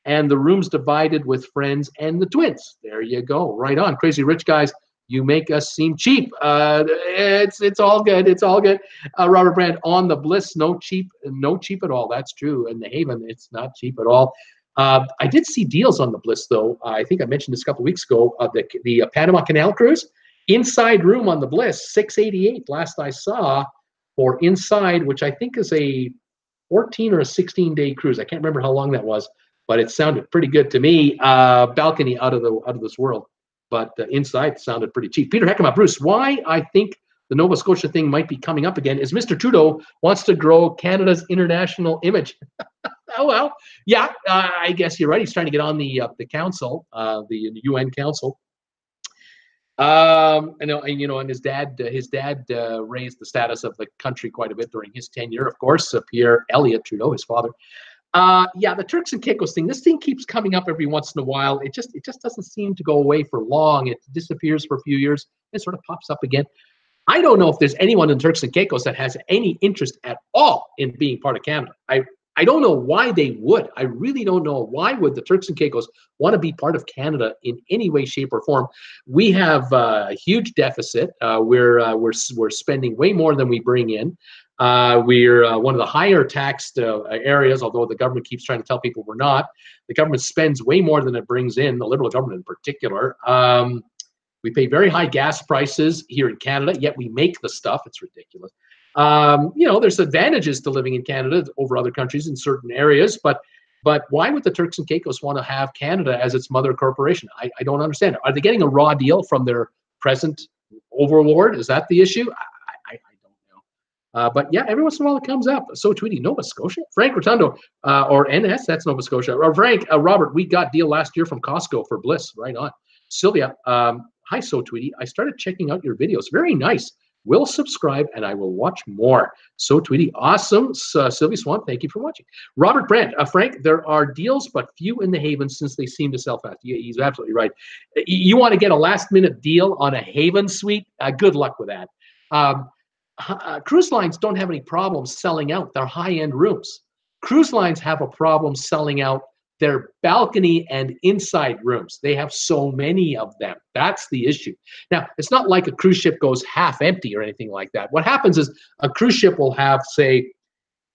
and the room's divided with friends and the twins. There you go. Right on. Crazy Rich Guys, you make us seem cheap. It's all good. It's all good. Robert Brandt, on the Bliss, no cheap at all. That's true. In the Haven, it's not cheap at all. I did see deals on the Bliss, though. I think I mentioned this a couple weeks ago. The Panama Canal cruise, inside room on the Bliss, $688 last I saw for inside, which I think is a 14 or a 16-day cruise. I can't remember how long that was, but it sounded pretty good to me. Balcony out of this world, but inside sounded pretty cheap. Peter Heckema, Bruce, why I think the Nova Scotia thing might be coming up again is Mr. Trudeau wants to grow Canada's international image. Oh well, yeah, I guess you're right. He's trying to get on the council, the UN council. And his dad raised the status of the country quite a bit during his tenure. Of course, Pierre Elliott Trudeau, his father. The Turks and Caicos thing. This thing keeps coming up every once in a while. It just doesn't seem to go away for long. It disappears for a few years and sort of pops up again. I don't know if there's anyone in Turks and Caicos that has any interest at all in being part of Canada. I don't know why they would. I really don't know why would the Turks and Caicos want to be part of Canada in any way, shape, or form. We have a huge deficit. We're spending way more than we bring in. We're one of the higher taxed areas, although the government keeps trying to tell people we're not. The government spends way more than it brings in, the Liberal government in particular. We pay very high gas prices here in Canada, yet we make the stuff. It's ridiculous. You know, there's advantages to living in Canada over other countries in certain areas, but why would the Turks and Caicos want to have Canada as its mother corporation? I don't understand. Are they getting a raw deal from their present overlord? Is that the issue? I don't know. But yeah, every once in a while it comes up. So Tweety, Nova Scotia? Frank Rotundo, or NS, that's Nova Scotia. Or Frank, Robert, we got deal last year from Costco for Bliss. Right on. Sylvia, hi, So Tweety. I started checking out your videos. Very nice. Will subscribe and I will watch more. So Tweety, awesome. Sylvia Swan, thank you for watching. Robert Brandt, Frank, there are deals but few in the Haven since they seem to sell fast. He's absolutely right. You want to get a last minute deal on a Haven suite? Good luck with that. Cruise lines don't have any problems selling out their high-end rooms. Cruise lines have a problem selling out their balcony and inside rooms. They have so many of them. That's the issue. Now, it's not like a cruise ship goes half empty or anything like that. What happens is a cruise ship will have, say,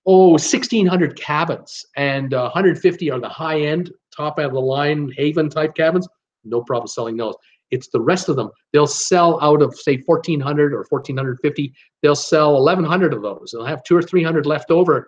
1,600 cabins, and 150 are the high-end, top of the line, Haven type cabins. No problem selling those. It's the rest of them. They'll sell out of, say, 1,400 or 1,450. They'll sell 1,100 of those. They'll have 200 or 300 left over.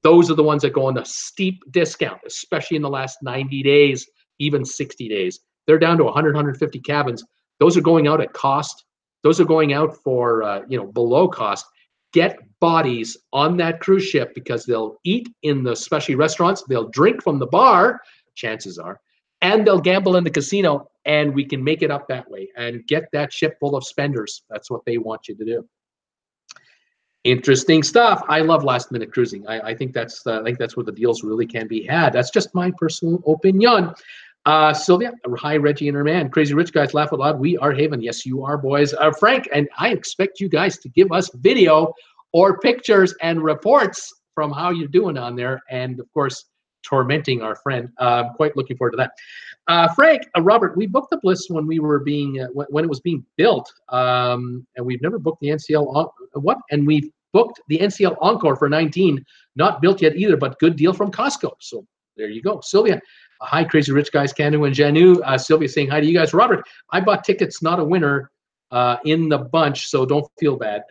Those are the ones that go on a steep discount, especially in the last 90 days, even 60 days. They're down to 100, 150 cabins. Those are going out at cost. Those are going out for, below cost. Get bodies on that cruise ship because they'll eat in the specialty restaurants. They'll drink from the bar, chances are, and they'll gamble in the casino, and we can make it up that way and get that ship full of spenders. That's what they want you to do. Interesting stuff. I love last minute cruising. I think that's where the deals really can be had. That's just my personal opinion. Sylvia, hi Reggie and her man. Crazy Rich Guys, laugh out loud. We are Haven. Yes, you are, boys. Frank, and I expect you guys to give us video or pictures and reports from how you're doing on there, and of course, tormenting our friend. I'm quite looking forward to that. Frank, Robert, we booked the Bliss when we were when it was being built, and we've never booked the NCL and we've booked the NCL Encore for 19, not built yet either, but good deal from Costco. So there you go. Sylvia, hi, Crazy Rich Guys, Canu and Janu. Sylvia saying hi to you guys. Robert, I bought tickets, not a winner in the bunch, so don't feel bad.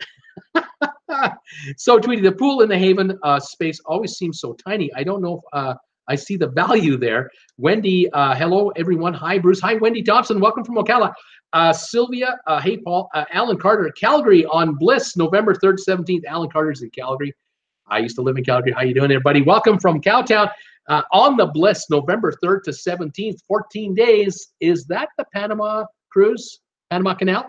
So Tweety, the pool in the Haven space always seems so tiny. I don't know if I see the value there. Wendy, hello everyone. Hi Bruce. Hi Wendy Thompson. Welcome from Ocala. Sylvia, hey Paul. Alan Carter, Calgary on Bliss, November 3rd, 17th. Alan Carter's in Calgary. I used to live in Calgary. How you doing, everybody? Welcome from Cowtown. On the Bliss, November 3rd to 17th, 14 days. Is that the Panama cruise? Panama Canal?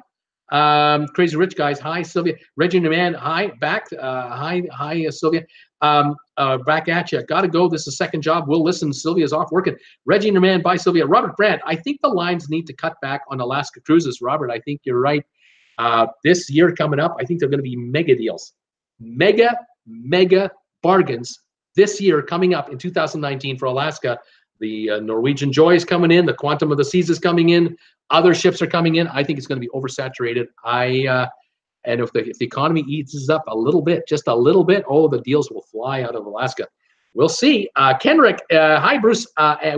Crazy Rich Guys, hi Sylvia. Reggie Man, hi back. Hi Sylvia. Back at you. Gotta go. This is a second job. We'll listen. Sylvia's off working. Reggie Man, bye Sylvia. Robert Brandt, I think the lines need to cut back on Alaska cruises. Robert, I think you're right. This year coming up, I think they're going to be mega deals. Mega bargains this year coming up in 2019 for Alaska. The Norwegian Joy is coming in. The Quantum of the Seas is coming in. Other ships are coming in. I think it's going to be oversaturated. And if the economy eases up a little bit, just a little bit, the deals will fly out of Alaska. We'll see. Kenrick, hi Bruce.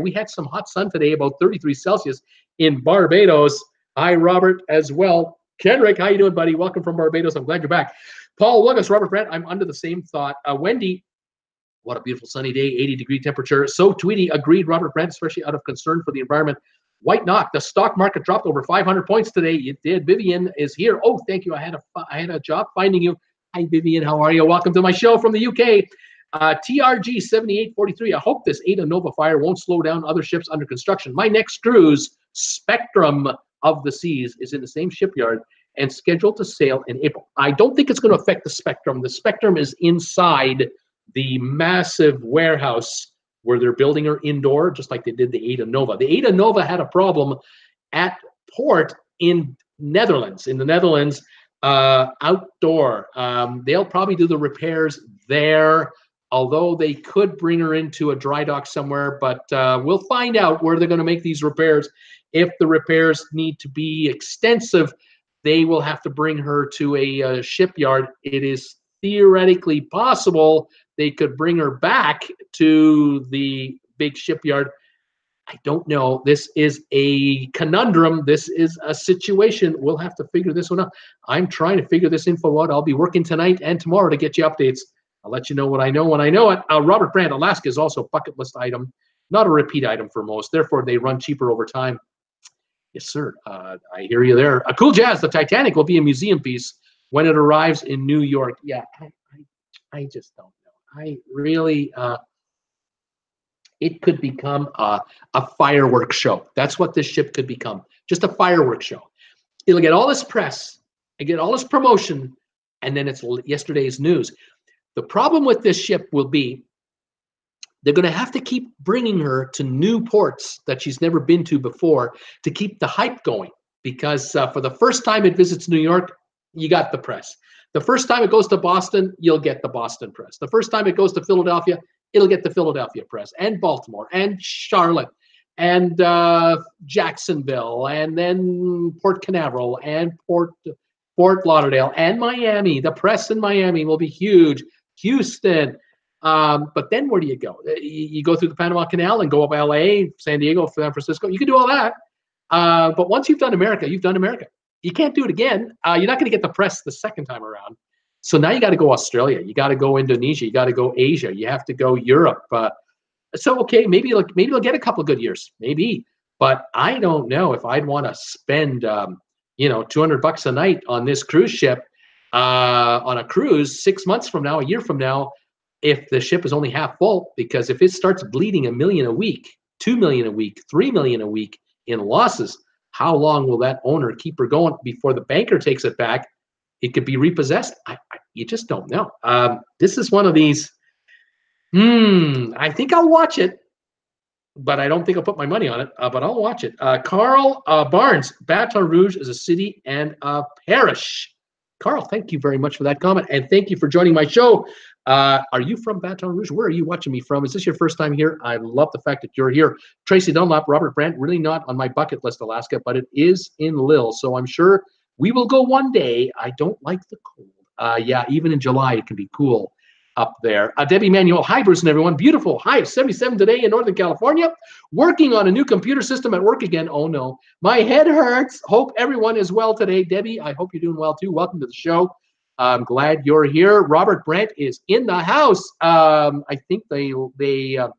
We had some hot sun today, about 33 Celsius in Barbados. Hi Robert as well. Kenrick, how you doing, buddy? Welcome from Barbados. I'm glad you're back. Paul Lucas, Robert Brandt, I'm under the same thought. Wendy, what a beautiful sunny day, 80-degree temperature. So Tweety, agreed, Robert Brandt, especially out of concern for the environment. White Knock, the stock market dropped over 500 points today. It did. Vivian is here. Oh, thank you. I had a job finding you. Hi, Vivian. How are you? Welcome to my show from the UK. TRG 7843. I hope this AIDA Nova fire won't slow down other ships under construction. My next cruise, Spectrum of the Seas, is in the same shipyard and scheduled to sail in April. I don't think it's going to affect the Spectrum. The Spectrum is inside the massive warehouse where they're building her indoor, just like they did the AIDA Nova. The AIDA Nova had a problem at port in the Netherlands, outdoor. They'll probably do the repairs there, although they could bring her into a dry dock somewhere, but we'll find out where they're going to make these repairs. If the repairs need to be extensive, they will have to bring her to a shipyard. It is theoretically possible they could bring her back to the big shipyard. I don't know. This is a conundrum. This is a situation. We'll have to figure this one out. I'm trying to figure this info out. I'll be working tonight and tomorrow to get you updates. I'll let you know what I know when I know it. Robert Brandt, Alaska is also a bucket list item, not a repeat item for most. Therefore, they run cheaper over time. Yes, sir. I hear you there. Cool Jazz, the Titanic will be a museum piece when it arrives in New York. Yeah, I just don't know. I really, it could become a fireworks show. That's what this ship could become, just a fireworks show. It'll get all this press, and get all this promotion, and then it's yesterday's news. The problem with this ship will be they're going to have to keep bringing her to new ports that she's never been to before to keep the hype going, because for the first time it visits New York, you got the press. The first time it goes to Boston, you'll get the Boston press. The first time it goes to Philadelphia, it'll get the Philadelphia press, and Baltimore, and Charlotte, and Jacksonville, and then Port Canaveral, and Fort Lauderdale, and Miami. The press in Miami will be huge. Houston. But then where do you go? You go through the Panama Canal and go up LA, San Diego, San Francisco. You can do all that. But once you've done America, you've done America. You can't do it again. You're not going to get the press the second time around. So now you got to go Australia. You got to go Indonesia. You got to go Asia. You have to go Europe. So, okay, maybe they'll get a couple of good years. Maybe. But I don't know if I'd want to spend, $200 a night on this cruise ship, on a cruise 6 months from now, a year from now, if the ship is only half full. Because if it starts bleeding $1 million a week, $2 million a week, $3 million a week in losses, how long will that owner keep her going before the banker takes it back? It could be repossessed. You just don't know. This is one of these. I think I'll watch it, but I don't think I'll put my money on it. But I'll watch it. Carl Barnes, Baton Rouge is a city and a parish. Carl, thank you very much for that comment, and thank you for joining my show. Are you from Baton Rouge? Where are you watching me from? Is this your first time here? I love the fact that you're here. Tracy Dunlap, Robert Brandt, really not on my bucket list, Alaska, but it is in Lille, so I'm sure we will go one day. I don't like the cold. Yeah, even in July, it can be cool up there. Debbie Manuel, hi, Bruce and everyone. Beautiful. High of 77 today in Northern California. Working on a new computer system at work again. Oh, no. My head hurts. Hope everyone is well today. Debbie, I hope you're doing well, too. Welcome to the show. I'm glad you're here. Robert Brandt is in the house. I think the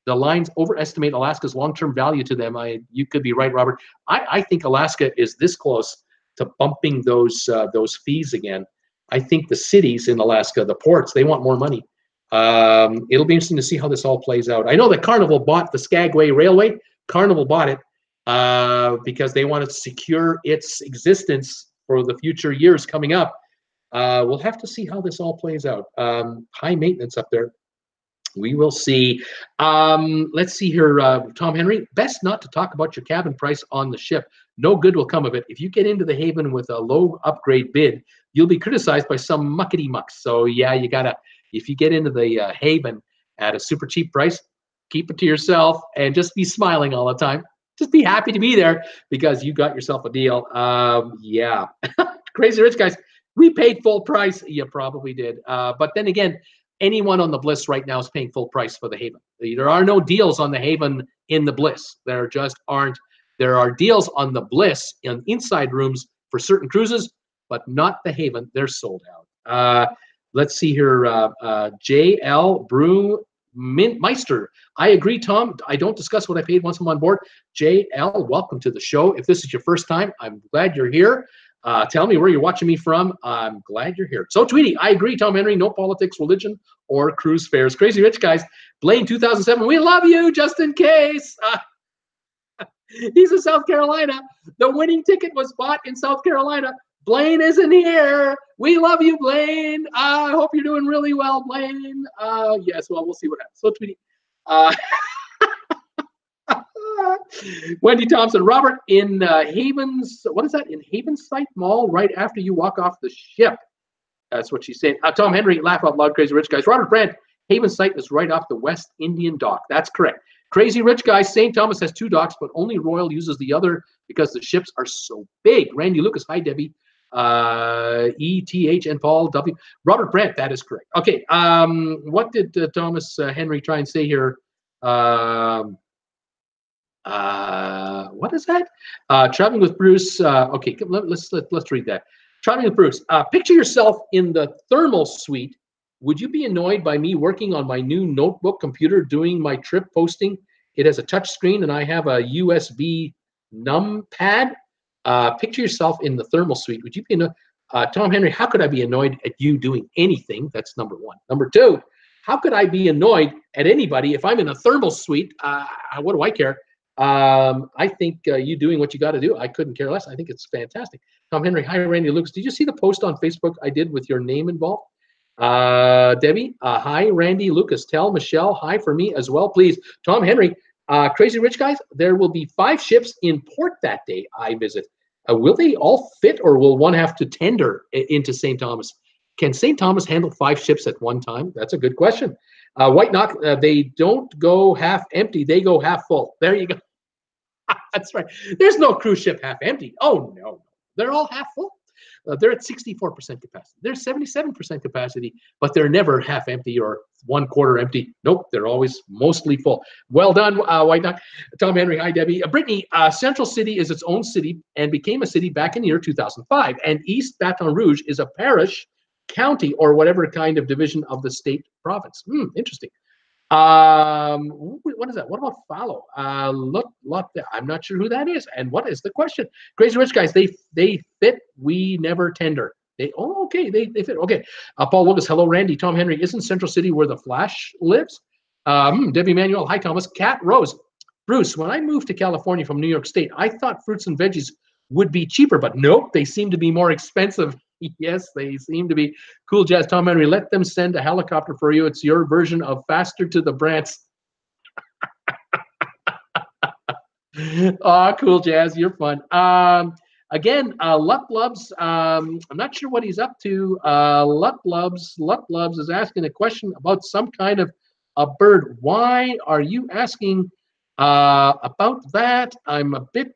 lines overestimate Alaska's long-term value to them. You could be right, Robert. I think Alaska is this close to bumping those fees again. I think the cities in Alaska, the ports, they want more money. It'll be interesting to see how this all plays out. I know that Carnival bought the Skagway Railway. Carnival bought it because they wanted to secure its existence for the future years coming up. We'll have to see how this all plays out. High maintenance up there. We will see. Let's see here, Tom Henry. Best not to talk about your cabin price on the ship. No good will come of it. If you get into the Haven with a low upgrade bid, you'll be criticized by some muckety mucks. So yeah, you gotta. If you get into the Haven at a super cheap price, keep it to yourself and just be smiling all the time. Just be happy to be there because you got yourself a deal. Yeah, Crazy Rich Guys. We paid full price. You probably did. But then again, anyone on the Bliss right now is paying full price for the Haven. There are no deals on the Haven in the Bliss. There just aren't. There are deals on the Bliss in inside rooms for certain cruises, but not the Haven. They're sold out. Let's see here. J.L. Brew Meister. I agree, Tom. I don't discuss what I paid once I'm on board. J.L., welcome to the show. If this is your first time, I'm glad you're here. Tell me where you're watching me from. I'm glad you're here. So, Tweety, I agree, Tom Henry. No politics, religion, or cruise fares. Crazy Rich Guys. Blaine 2007. We love you, just in case. He's in South Carolina. The winning ticket was bought in South Carolina. Blaine isn't here. We love you, Blaine. I hope you're doing really well, Blaine. Yes, well, we'll see what happens. So, Tweety. Wendy Thompson, Robert, in Havens, what is that? In Havensight Mall, right after you walk off the ship. That's what she's saying. Tom Henry, laugh out loud, Crazy Rich Guys. Robert Brandt, Havensight is right off the West Indian Dock. That's correct. Crazy Rich Guys, St. Thomas has 2 docks, but only Royal uses the other because the ships are so big. Randy Lucas, hi, Debbie. ETH and Paul W. Robert Brant, that is correct. Okay, what did Thomas Henry try and say here? What is that? Traveling with Bruce. Okay, let's read that. Traveling with Bruce. Picture yourself in the thermal suite. Would you be annoyed by me working on my new notebook computer doing my trip posting? It has a touch screen and I have a USB numpad. Picture yourself in the thermal suite. Would you be annoyed? Tom Henry, how could I be annoyed at you doing anything? That's number one. Number two, how could I be annoyed at anybody if I'm in a thermal suite? What do I care? I think you doing what you got to do. I couldn't care less. I think it's fantastic. Tom Henry, hi, Randy Lucas. Did you see the post on Facebook I did with your name involved? Debbie, hi, Randy Lucas. Tell Michelle hi for me as well, please. Tom Henry, Crazy Rich Guys, there will be 5 ships in port that day I visit. Will they all fit or will one have to tender into St. Thomas? Can St. Thomas handle 5 ships at one time? That's a good question. White Knock, they don't go half empty, they go half full. There you go. That's right. There's no cruise ship half empty. Oh, no. They're all half full. They're at 64% capacity. They're 77% capacity, but they're never half empty or 1/4 empty. Nope, they're always mostly full. Well done, White Knock. Tom Henry, hi, Debbie. Brittany, Central City is its own city and became a city back in the year 2005. And East Baton Rouge is a parish, county, or whatever kind of division of the state province. Interesting. What is that? What about follow? Look, I'm not sure who that is. And what is the question? Crazy Rich Guys, they fit. We never tender. Okay, they fit. Okay. Paul Lucas, hello, Randy. Tom Henry, isn't Central City where the Flash lives? Debbie Manuel, hi, Thomas. Cat Rose, Bruce, when I moved to California from New York State, I thought fruits and veggies would be cheaper, but nope, they seem to be more expensive. Yes, they seem to be. Cool Jazz, Tom Henry, let them send a helicopter for you. It's your version of faster to the Brants. Oh, Cool Jazz, you're fun. Again, Luck Lubs, I'm not sure what he's up to. Luck Lubs is asking a question about some kind of a bird. Why are you asking about that? I'm a bit,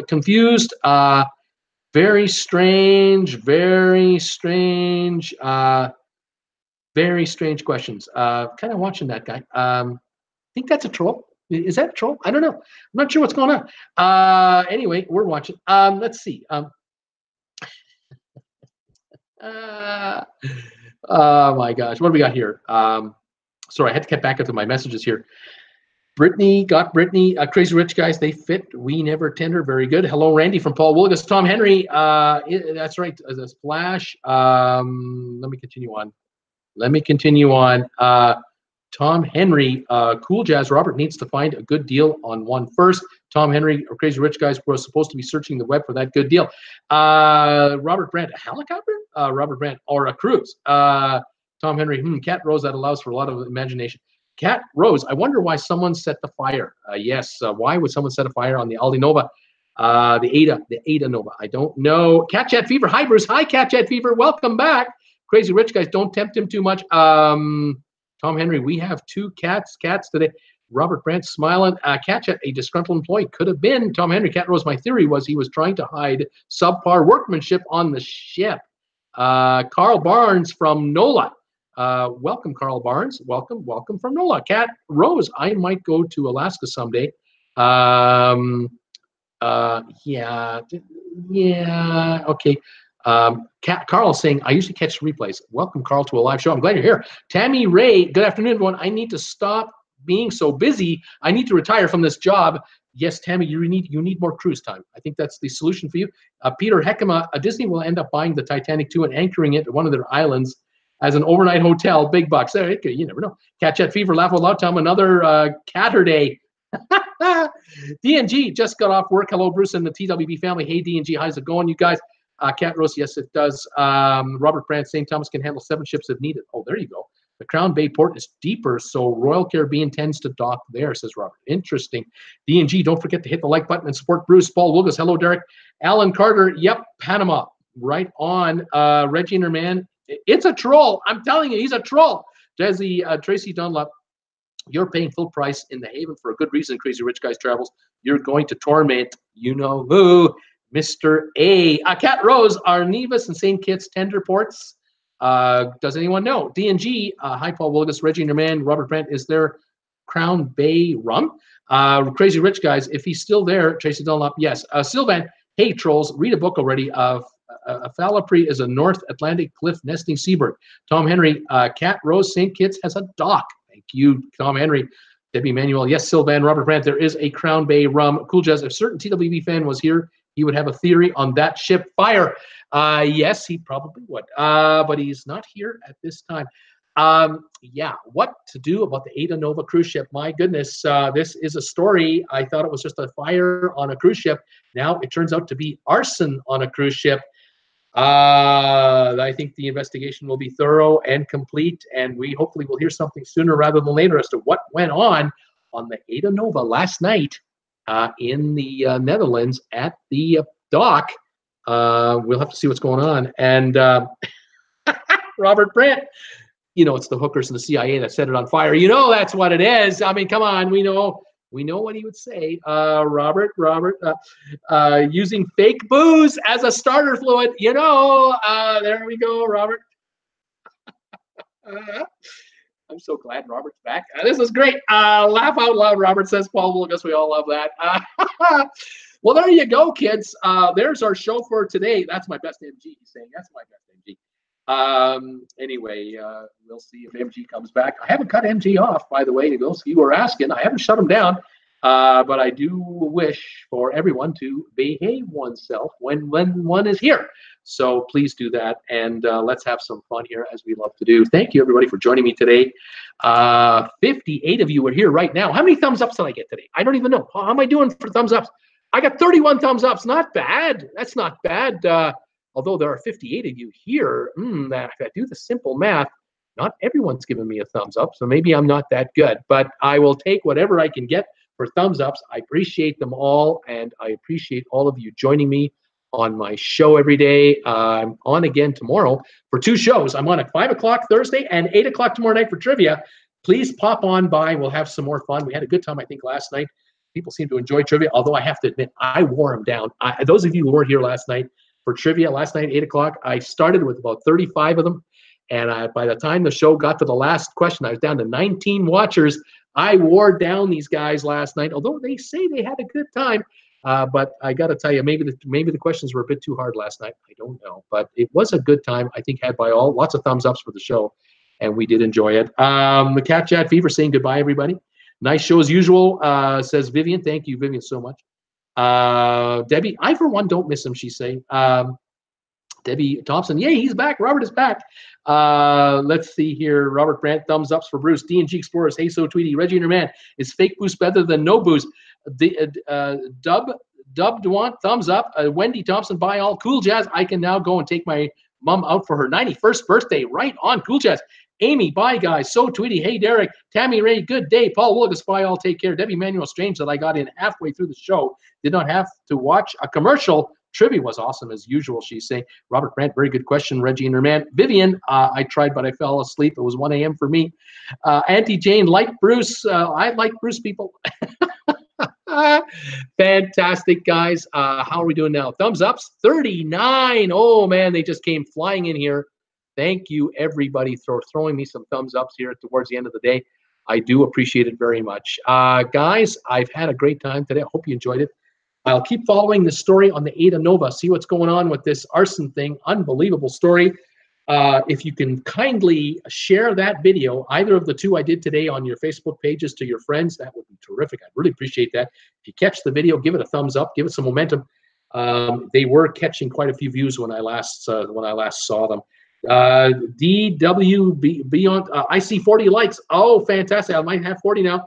confused. Very strange, very strange questions. Kind of watching that guy. I think that's a troll. Is that a troll? I don't know. I'm not sure what's going on. Anyway, we're watching. Let's see. Oh my gosh, what do we got here? Sorry, I had to get back up to my messages here. Brittany, Crazy Rich Guys, they fit. We never tender. Very good. Hello, Randy from Paul Wilgus. Tom Henry, that's right. As a splash. Let me continue on. Tom Henry, Cool Jazz. Robert needs to find a good deal on one first. Tom Henry or Crazy Rich Guys were supposed to be searching the web for that good deal. Robert Brandt, a helicopter? Robert Brandt, or a cruise? Tom Henry, Cat Rose, that allows for a lot of imagination. Cat Rose, I wonder why someone set the fire. Yes, why would someone set a fire on the AIDA Nova? The AIDA Nova. I don't know. Cat Chat Fever. Hi, Bruce. Hi, Cat Chat Fever. Welcome back. Crazy Rich Guys, don't tempt him too much. Tom Henry, we have 2 cats today. Robert Brandt smiling. Cat Chat, a disgruntled employee. Could have been. Tom Henry, Cat Rose, my theory was he was trying to hide subpar workmanship on the ship. Carl Barnes from NOLA. Welcome, Carl Barnes. Welcome from NOLA. Cat Rose, I might go to Alaska someday. Yeah, okay. Carl saying, I usually catch replays. Welcome, Carl, to a live show. I'm glad you're here. Tammy Ray, good afternoon, everyone. I need to stop being so busy. I need to retire from this job. Yes, Tammy, you need more cruise time. I think that's the solution for you. Peter Heckema, Disney will end up buying the Titanic 2 and anchoring it at one of their islands as an overnight hotel. Big bucks. There, you never know. Cat Chat Fever, laugh out loud, Tom. Another Catterday. DNG just got off work. Hello, Bruce and the TWB family. Hey, DNG, how's it going, you guys? Cat Rose, yes, it does. Robert Brandt, St. Thomas can handle 7 ships if needed. Oh, there you go. The Crown Bay port is deeper, so Royal Caribbean tends to dock there, says Robert. Interesting. DNG, don't forget to hit the like button and support Bruce. Paul Wilgus, hello, Derek. Alan Carter, yep, Panama. Right on. Reggie Nerman, it's a troll. I'm telling you, he's a troll. Jazzy, Tracy Dunlop, you're paying full price in the Haven for a good reason, Crazy Rich Guys Travels. You're going to torment you know who. Mr. A. Cat Rose, are Nevis and St. Kitts tender ports? Does anyone know? D&G, hi, Paul Wilgus, Reggie Nerman, Robert Brent, is there Crown Bay rum? Crazy Rich Guys, if he's still there, Tracy Dunlop, yes. Sylvan, hey, trolls, read a book already. A Phalappre is a North Atlantic cliff nesting seabird. Tom Henry, Cat Rose, St. Kitts has a dock. Thank you, Tom Henry. Debbie Manuel, yes, Sylvan, Robert Brandt, there is a Crown Bay rum. Cool Jazz, if certain TWB fan was here, he would have a theory on that ship fire. Yes, he probably would, but he's not here at this time. Yeah, what to do about the AIDA Nova cruise ship? My goodness, this is a story. I thought it was just a fire on a cruise ship. Now it turns out to be arson on a cruise ship. I think the investigation will be thorough and complete, and we hopefully will hear something sooner rather than later as to what went on the AIDA Nova last night in the Netherlands at the dock. We'll have to see what's going on. And Robert Brandt, you know, it's the hookers and the CIA that set it on fire. You know, that's what it is. I mean, come on, we know what he would say. Robert, using fake booze as a starter fluid. You know, there we go, Robert. I'm so glad Robert's back. This is great. Laugh out loud, Robert says. Paul Wilgus, we all love that. Well, there you go, kids. There's our show for today. That's my best MG. He's saying that's my best MG. Anyway, we'll see if MG comes back. I haven't cut MG off, by the way, to those of you who are asking. I haven't shut him down, but I do wish for everyone to behave oneself when one is here. So please do that, and let's have some fun here, as we love to do. Thank you, everybody, for joining me today. 58 of you are here right now. How many thumbs ups did I get today? I don't even know. How am I doing for thumbs ups? I got 31 thumbs ups. Not bad. That's not bad. Although there are 58 of you here, if I do the simple math, not everyone's giving me a thumbs up, so maybe I'm not that good. But I will take whatever I can get for thumbs ups. I appreciate them all, and I appreciate all of you joining me on my show every day. I'm on again tomorrow for 2 shows. I'm on at 5 o'clock Thursday and 8 o'clock tomorrow night for trivia. Please pop on by. We'll have some more fun. We had a good time, I think, last night. People seem to enjoy trivia, although I have to admit, I wore them down. Those of you who weren't here last night, for trivia last night, 8 o'clock, I started with about 35 of them. And by the time the show got to the last question, I was down to 19 watchers. I wore down these guys last night, although they say they had a good time. But I got to tell you, maybe the questions were a bit too hard last night. I don't know. But it was a good time, I think, had by all. Lots of thumbs ups for the show, and we did enjoy it. The Cat Chat Fever saying goodbye, everybody. Nice show as usual, says Vivian. Thank you, Vivian, so much. Debbie, I for one don't miss him, she's saying. Debbie Thompson, yay, he's back. Robert is back. Let's see here. Robert Brandt, thumbs ups for Bruce. D&G Explorers, hey so Tweety. Reggie Nerman, is fake booze better than no booze? Dubbed want thumbs up. Wendy Thompson, bye all. Cool Jazz, I can now go and take my mom out for her 91st birthday. Right on, Cool Jazz. Amy, bye guys. So Tweety, hey Derek. Tammy Ray, good day. Paul Wilgus, bye all. Take care. Debbie Manuel, strange that I got in halfway through the show. Did not have to watch a commercial. Trivia was awesome as usual, she's saying. Robert Brandt, very good question. Reggie and her man. Vivian, I tried, but I fell asleep. It was 1 a.m. for me. Auntie Jane, like Bruce. I like Bruce, people. Fantastic, guys. How are we doing now? Thumbs ups, 39. Oh, man, they just came flying in here. Thank you, everybody, for throwing me some thumbs ups here towards the end of the day. I do appreciate it very much. Guys, I've had a great time today. I hope you enjoyed it. I'll keep following the story on the AIDA Nova, see what's going on with this arson thing. Unbelievable story. If you can kindly share that video, either of the 2 I did today on your Facebook pages to your friends, that would be terrific. I'd really appreciate that. If you catch the video, give it a thumbs up, give it some momentum. They were catching quite a few views when I last saw them. DW Beyond, I see 40 likes. Oh, fantastic. I might have 40 now.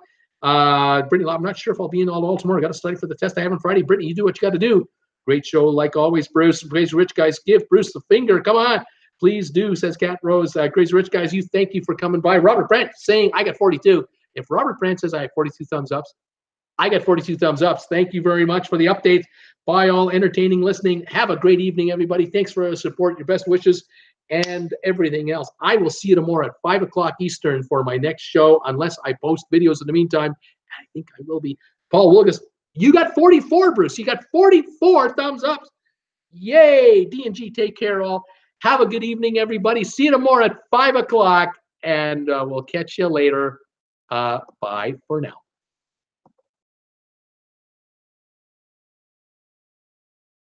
Brittany, I'm not sure if I'll be in all tomorrow. I got to study for the test I have on Friday. Brittany, you do what you got to do. Great show, like always, Bruce. Crazy Rich Guys, give Bruce the finger. Come on. Please do, says Cat Rose. Crazy Rich Guys, thank you for coming by. Robert Brandt saying I got 42. If Robert Brandt says I have 42 thumbs ups, I got 42 thumbs ups. Thank you very much for the updates. Bye all, entertaining listening. Have a great evening, everybody. Thanks for the support, your best wishes, and everything else. I will see you tomorrow at 5 o'clock Eastern for my next show, unless I post videos in the meantime. I think I will be. Paul Wilgus, You got 44, Bruce. You got 44 thumbs up. Yay. D&G, take care all. Have a good evening, everybody. See you tomorrow at 5 o'clock, and we'll catch you later. Bye for now.